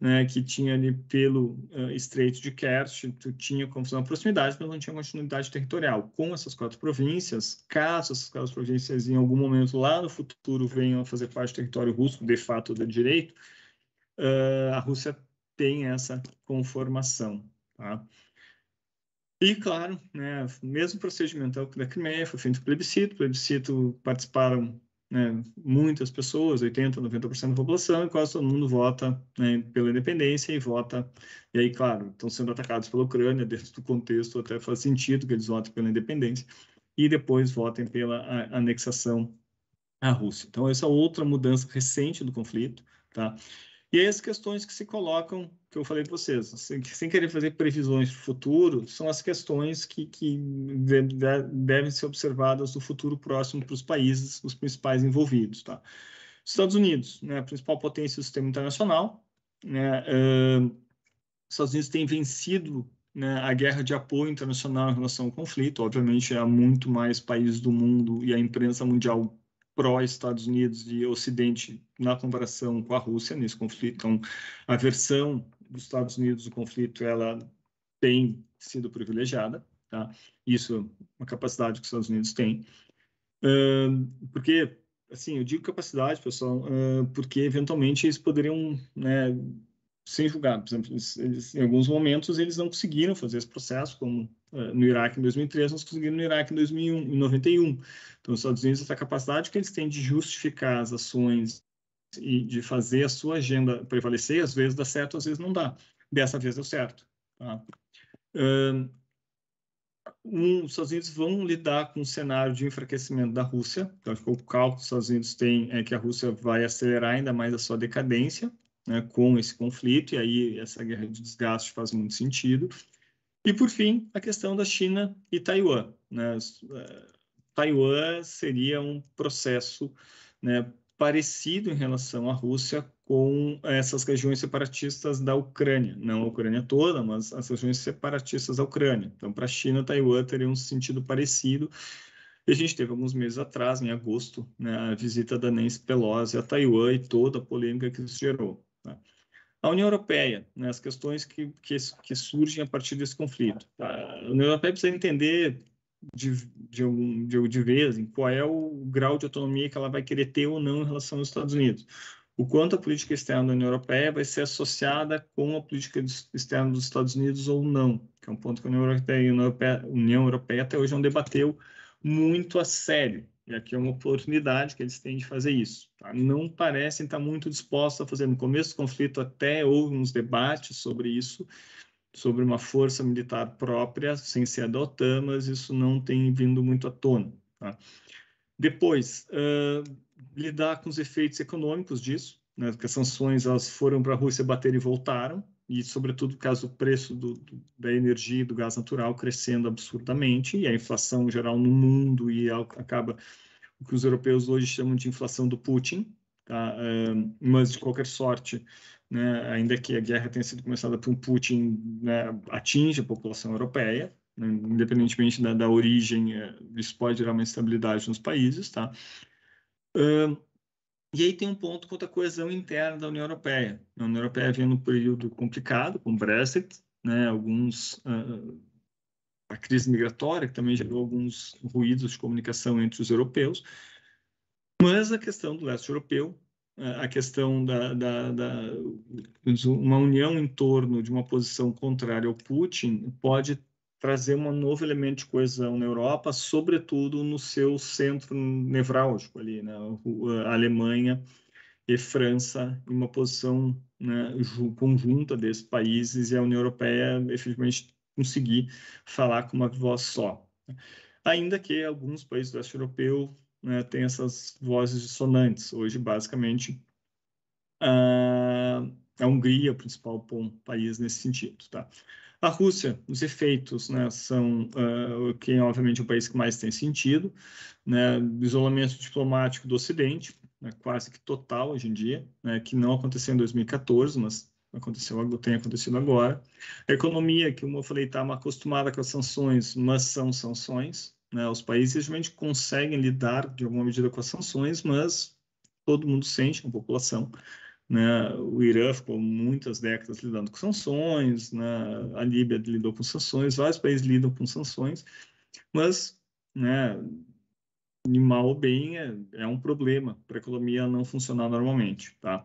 né, que tinha ali pelo Estreito de Kerch, tu tinha como uma proximidade, mas não tinha continuidade territorial. Com essas 4 províncias, caso essas 4 províncias em algum momento lá no futuro venham a fazer parte do território russo, de fato, de direito, a Rússia tem essa conformação. Tá? E, claro, né, mesmo procedimento da Crimeia, foi feito plebiscito participaram, né, muitas pessoas, 80%, 90% da população, e quase todo mundo vota, né, pela independência e vota. E aí, claro, estão sendo atacados pela Ucrânia, dentro do contexto até faz sentido que eles votem pela independência, e depois votem pela anexação à Rússia. Então, essa é outra mudança recente do conflito, tá? E aí as questões que se colocam, que eu falei para vocês, sem querer fazer previsões para o futuro, são as questões que devem ser observadas no futuro próximo para os países, os principais envolvidos. Tá? Estados Unidos, né, a principal potência do sistema internacional, né, os Estados Unidos têm vencido, né, a guerra de apoio internacional em relação ao conflito. Obviamente, há muito mais países do mundo e a imprensa mundial pró-Estados Unidos e Ocidente na comparação com a Rússia nesse conflito. Então, a versão dos Estados Unidos do conflito ela tem sido privilegiada, tá? Isso é uma capacidade que os Estados Unidos têm. Porque, assim, eu digo capacidade, pessoal, porque eventualmente eles poderiam, né, ser julgados. Por exemplo, em alguns momentos eles não conseguiram fazer esse processo, como no Iraque em 2003, nós conseguimos no Iraque em 2001, em 91. Então, os Estados Unidos, essa capacidade que eles têm de justificar as ações e de fazer a sua agenda prevalecer, às vezes dá certo, às vezes não dá. Dessa vez deu certo. Tá? Os Estados Unidos vão lidar com um cenário de enfraquecimento da Rússia. Então, o cálculo que os Estados Unidos têm é que a Rússia vai acelerar ainda mais a sua decadência, né, com esse conflito, e aí essa guerra de desgaste faz muito sentido. E, por fim, a questão da China e Taiwan. Né? Taiwan seria um processo, né, parecido em relação à Rússia com essas regiões separatistas da Ucrânia, não a Ucrânia toda, mas as regiões separatistas da Ucrânia. Então, para a China, Taiwan teria um sentido parecido. E a gente teve alguns meses atrás, em agosto, né, a visita da Nancy Pelosi a Taiwan e toda a polêmica que isso gerou. Tá? A União Europeia, né, as questões que surgem a partir desse conflito. Tá? A União Europeia precisa entender de vez em qual é o grau de autonomia que ela vai querer ter ou não em relação aos Estados Unidos. O quanto a política externa da União Europeia vai ser associada com a política externa dos Estados Unidos ou não, que é um ponto que a União Europeia até hoje não debateu muito a sério. E aqui é uma oportunidade que eles têm de fazer isso. Tá? Não parecem estar muito dispostos a fazer. No começo do conflito até houve uns debates sobre isso, sobre uma força militar própria, sem ser a da OTAN, mas isso não tem vindo muito à tona. Tá? Depois, lidar com os efeitos econômicos disso, né? Porque as sanções elas foram para a Rússia bater e voltaram, e sobretudo caso o preço da energia e do gás natural crescendo absurdamente, e a inflação geral no mundo, e acaba o que os europeus hoje chamam de inflação do Putin, tá? Mas de qualquer sorte, né, ainda que a guerra tenha sido começada por um Putin, né, atinge a população europeia, né, independentemente da origem, isso pode gerar uma instabilidade nos países, tá? E aí tem um ponto quanto à coesão interna da União Europeia. A União Europeia vem num período complicado, com o Brexit, né, a crise migratória, que também gerou alguns ruídos de comunicação entre os europeus, mas a questão do leste europeu, a questão uma união em torno de uma posição contrária ao Putin pode trazer um novo elemento de coesão na Europa, sobretudo no seu centro nevrálgico ali, né? A Alemanha e França, em uma posição, né, conjunta desses países, e a União Europeia efetivamente conseguir falar com uma voz só. Ainda que alguns países do leste europeu, né, têm essas vozes dissonantes. Hoje, basicamente, a Hungria é o principal país nesse sentido. Tá? A Rússia, os efeitos, né, são que, obviamente, é o país que mais tem sentido, né, isolamento diplomático do Ocidente, né, quase que total hoje em dia, né, que não aconteceu em 2014, mas tem acontecido agora. A economia, que, como eu falei, está acostumada com as sanções, mas são sanções, né, os países realmente conseguem lidar, de alguma medida, com as sanções, mas todo mundo sente, a população, né? O Irã ficou muitas décadas lidando com sanções, né? A Líbia lidou com sanções, vários países lidam com sanções, mas, né, mal ou bem, é um problema para a economia não funcionar normalmente. Tá?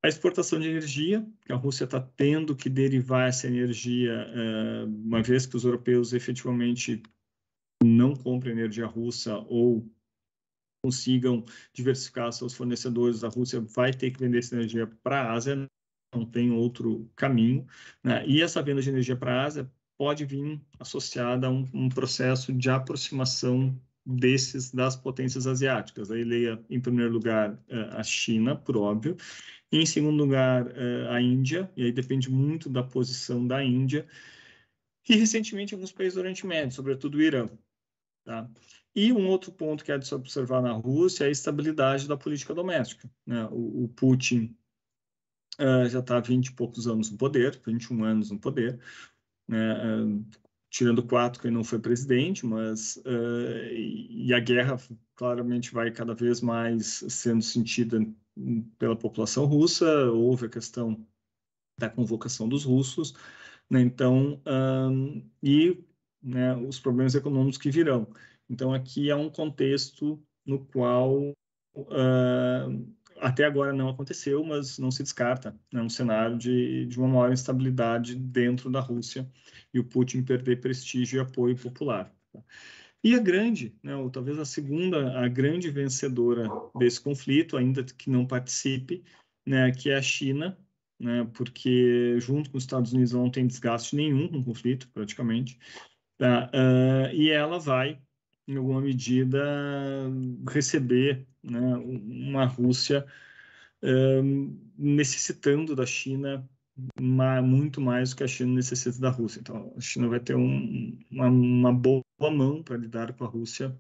A exportação de energia, que a Rússia está tendo que derivar essa energia, uma vez que os europeus efetivamente não compram energia russa ou consigam diversificar seus fornecedores, a Rússia vai ter que vender essa energia para a Ásia, não tem outro caminho, né? E essa venda de energia para a Ásia pode vir associada a um processo de aproximação das potências asiáticas. Aí leia, em primeiro lugar, a China, por óbvio, e em segundo lugar, a Índia, e aí depende muito da posição da Índia, e recentemente alguns países do Oriente Médio, sobretudo o Irã. Tá? E um outro ponto que é de se observar na Rússia é a estabilidade da política doméstica. Né? O Putin já está há 20 e poucos anos no poder, 21 anos no poder, né? Tirando 4 que ele não foi presidente, mas e a guerra claramente vai cada vez mais sendo sentida pela população russa. Houve a questão da convocação dos russos, né? Então, né, os problemas econômicos que virão. Então, aqui é um contexto no qual até agora não aconteceu, mas não se descarta, né, um cenário de uma maior instabilidade dentro da Rússia e o Putin perder prestígio e apoio popular. Tá? E a grande, né, ou talvez a grande vencedora desse conflito, ainda que não participe, né, que é a China, né, porque junto com os Estados Unidos não tem desgaste nenhum com o conflito, praticamente, tá? E ela vai, em alguma medida, receber, né, uma Rússia necessitando da China muito mais do que a China necessita da Rússia. Então, a China vai ter uma boa mão para lidar com a Rússia,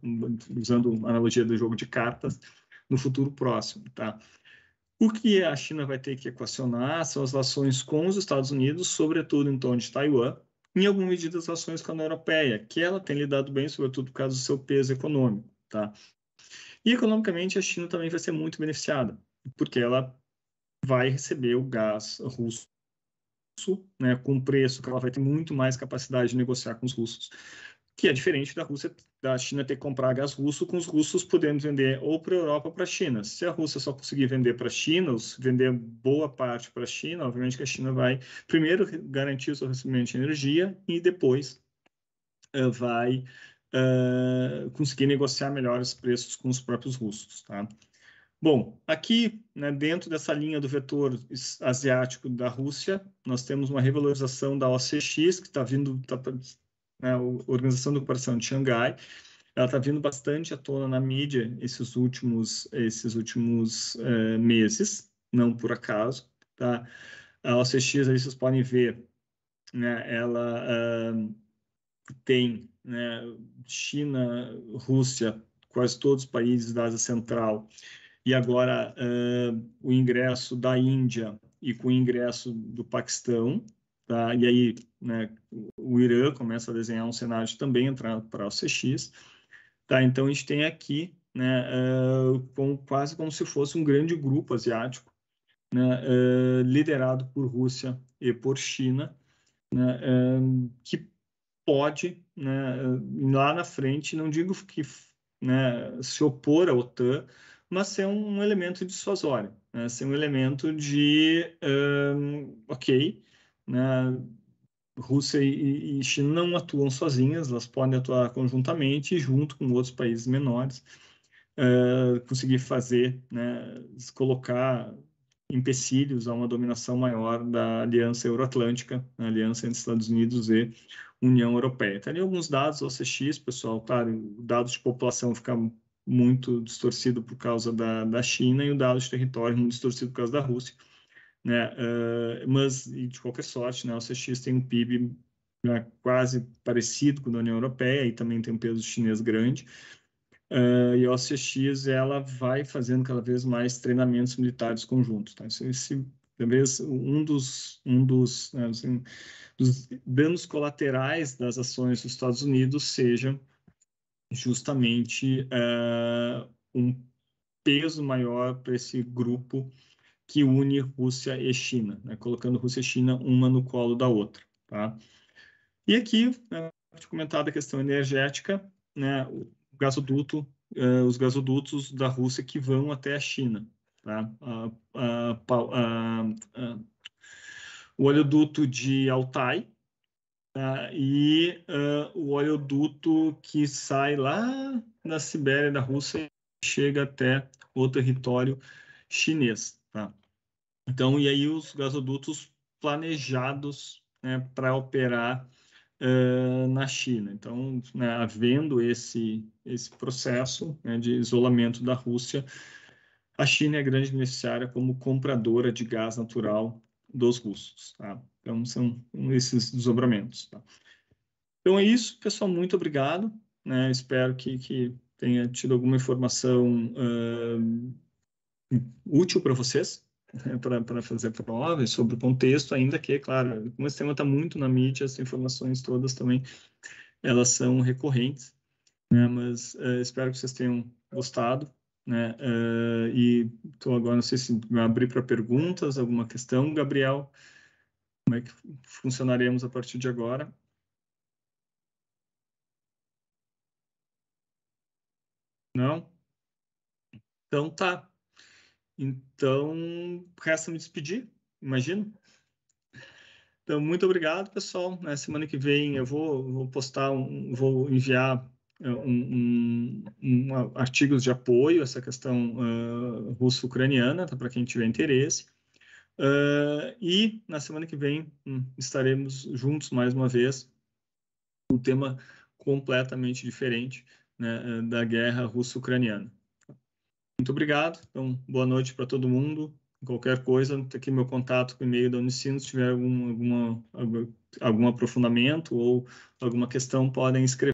usando a analogia do jogo de cartas, no futuro próximo, tá? O que a China vai ter que equacionar são as relações com os Estados Unidos, sobretudo em torno de Taiwan, em alguma medida as relações com a União Europeia, que ela tem lidado bem, sobretudo por causa do seu peso econômico, tá? E economicamente a China também vai ser muito beneficiada, porque ela vai receber o gás russo, né, com um preço que ela vai ter muito mais capacidade de negociar com os russos, que é diferente da China ter que comprar gás russo, com os russos podendo vender ou para a Europa ou para a China. Se a Rússia só conseguir vender para a China, vender boa parte para a China, obviamente que a China vai primeiro garantir o seu recebimento de energia e depois vai conseguir negociar melhores preços com os próprios russos, tá? Bom, aqui, né, dentro dessa linha do vetor asiático da Rússia, nós temos uma revalorização da OCX, que está vindo, né, a Organização da Cooperação de Xangai, ela está vindo bastante à tona na mídia esses últimos meses, não por acaso, tá? A OCX, aí vocês podem ver, né, ela tem, né, China, Rússia, quase todos os países da Ásia Central, e agora o ingresso da Índia e com o ingresso do Paquistão, tá? E aí, né, o Irã começa a desenhar um cenário de também entrar para o CX, tá? Então a gente tem aqui, né, quase como se fosse um grande grupo asiático, né, liderado por Rússia e por China, né, que pode, né, lá na frente, não digo que, né, se opor à OTAN, mas ser um elemento dissuasório, né, ser um elemento de, ok, né, Rússia e China não atuam sozinhas, elas podem atuar conjuntamente junto com outros países menores, conseguir fazer, né, colocar empecilhos a uma dominação maior da Aliança Euroatlântica, a aliança entre Estados Unidos e União Europeia. Tem ali alguns dados, OCX, pessoal, claro, o dado de população fica muito distorcido por causa da China e o dado de território muito distorcido por causa da Rússia, né? Mas, de qualquer sorte, né, o OCX tem um PIB, né, quase parecido com o da União Europeia e também tem um peso chinês grande. E a OCX ela vai fazendo cada vez mais treinamentos militares conjuntos. Tá? Talvez né, assim, dos danos colaterais das ações dos Estados Unidos seja justamente um peso maior para esse grupo que une Rússia e China, né? Colocando Rússia e China uma no colo da outra. Tá? E aqui, né, eu tinha comentado a questão energética, né, o gasoduto, os gasodutos da Rússia que vão até a China. Tá? O oleoduto de Altai, tá? E o oleoduto que sai lá na Sibéria da Rússia e chega até o território chinês. Tá? Então, e aí os gasodutos planejados, né, para operar na China. Então, né, havendo esse processo, né, de isolamento da Rússia, a China é a grande beneficiária como compradora de gás natural dos russos. Tá? Então, são esses desdobramentos. Tá? Então, é isso, pessoal. Muito obrigado. Né? Espero que tenha tido alguma informação útil para vocês, né, para fazer a prova sobre o contexto, ainda que, claro, como esse tema está muito na mídia, as informações todas também elas são recorrentes, né? Mas espero que vocês tenham gostado, né? E estou agora, não sei se vai abrir para perguntas, alguma questão, Gabriel, como é que funcionaremos a partir de agora? Não? Então tá. Então, resta me despedir, imagino. Então, muito obrigado, pessoal. Na semana que vem eu vou postar, vou enviar artigos de apoio a essa questão russo-ucraniana, tá, para quem tiver interesse. E na semana que vem estaremos juntos mais uma vez, um tema completamente diferente, né, da guerra russo-ucraniana. Muito obrigado. Então, boa noite para todo mundo. Qualquer coisa, tem aqui meu contato com o e-mail da Unicinos. Se tiver algum aprofundamento ou alguma questão, podem escrever.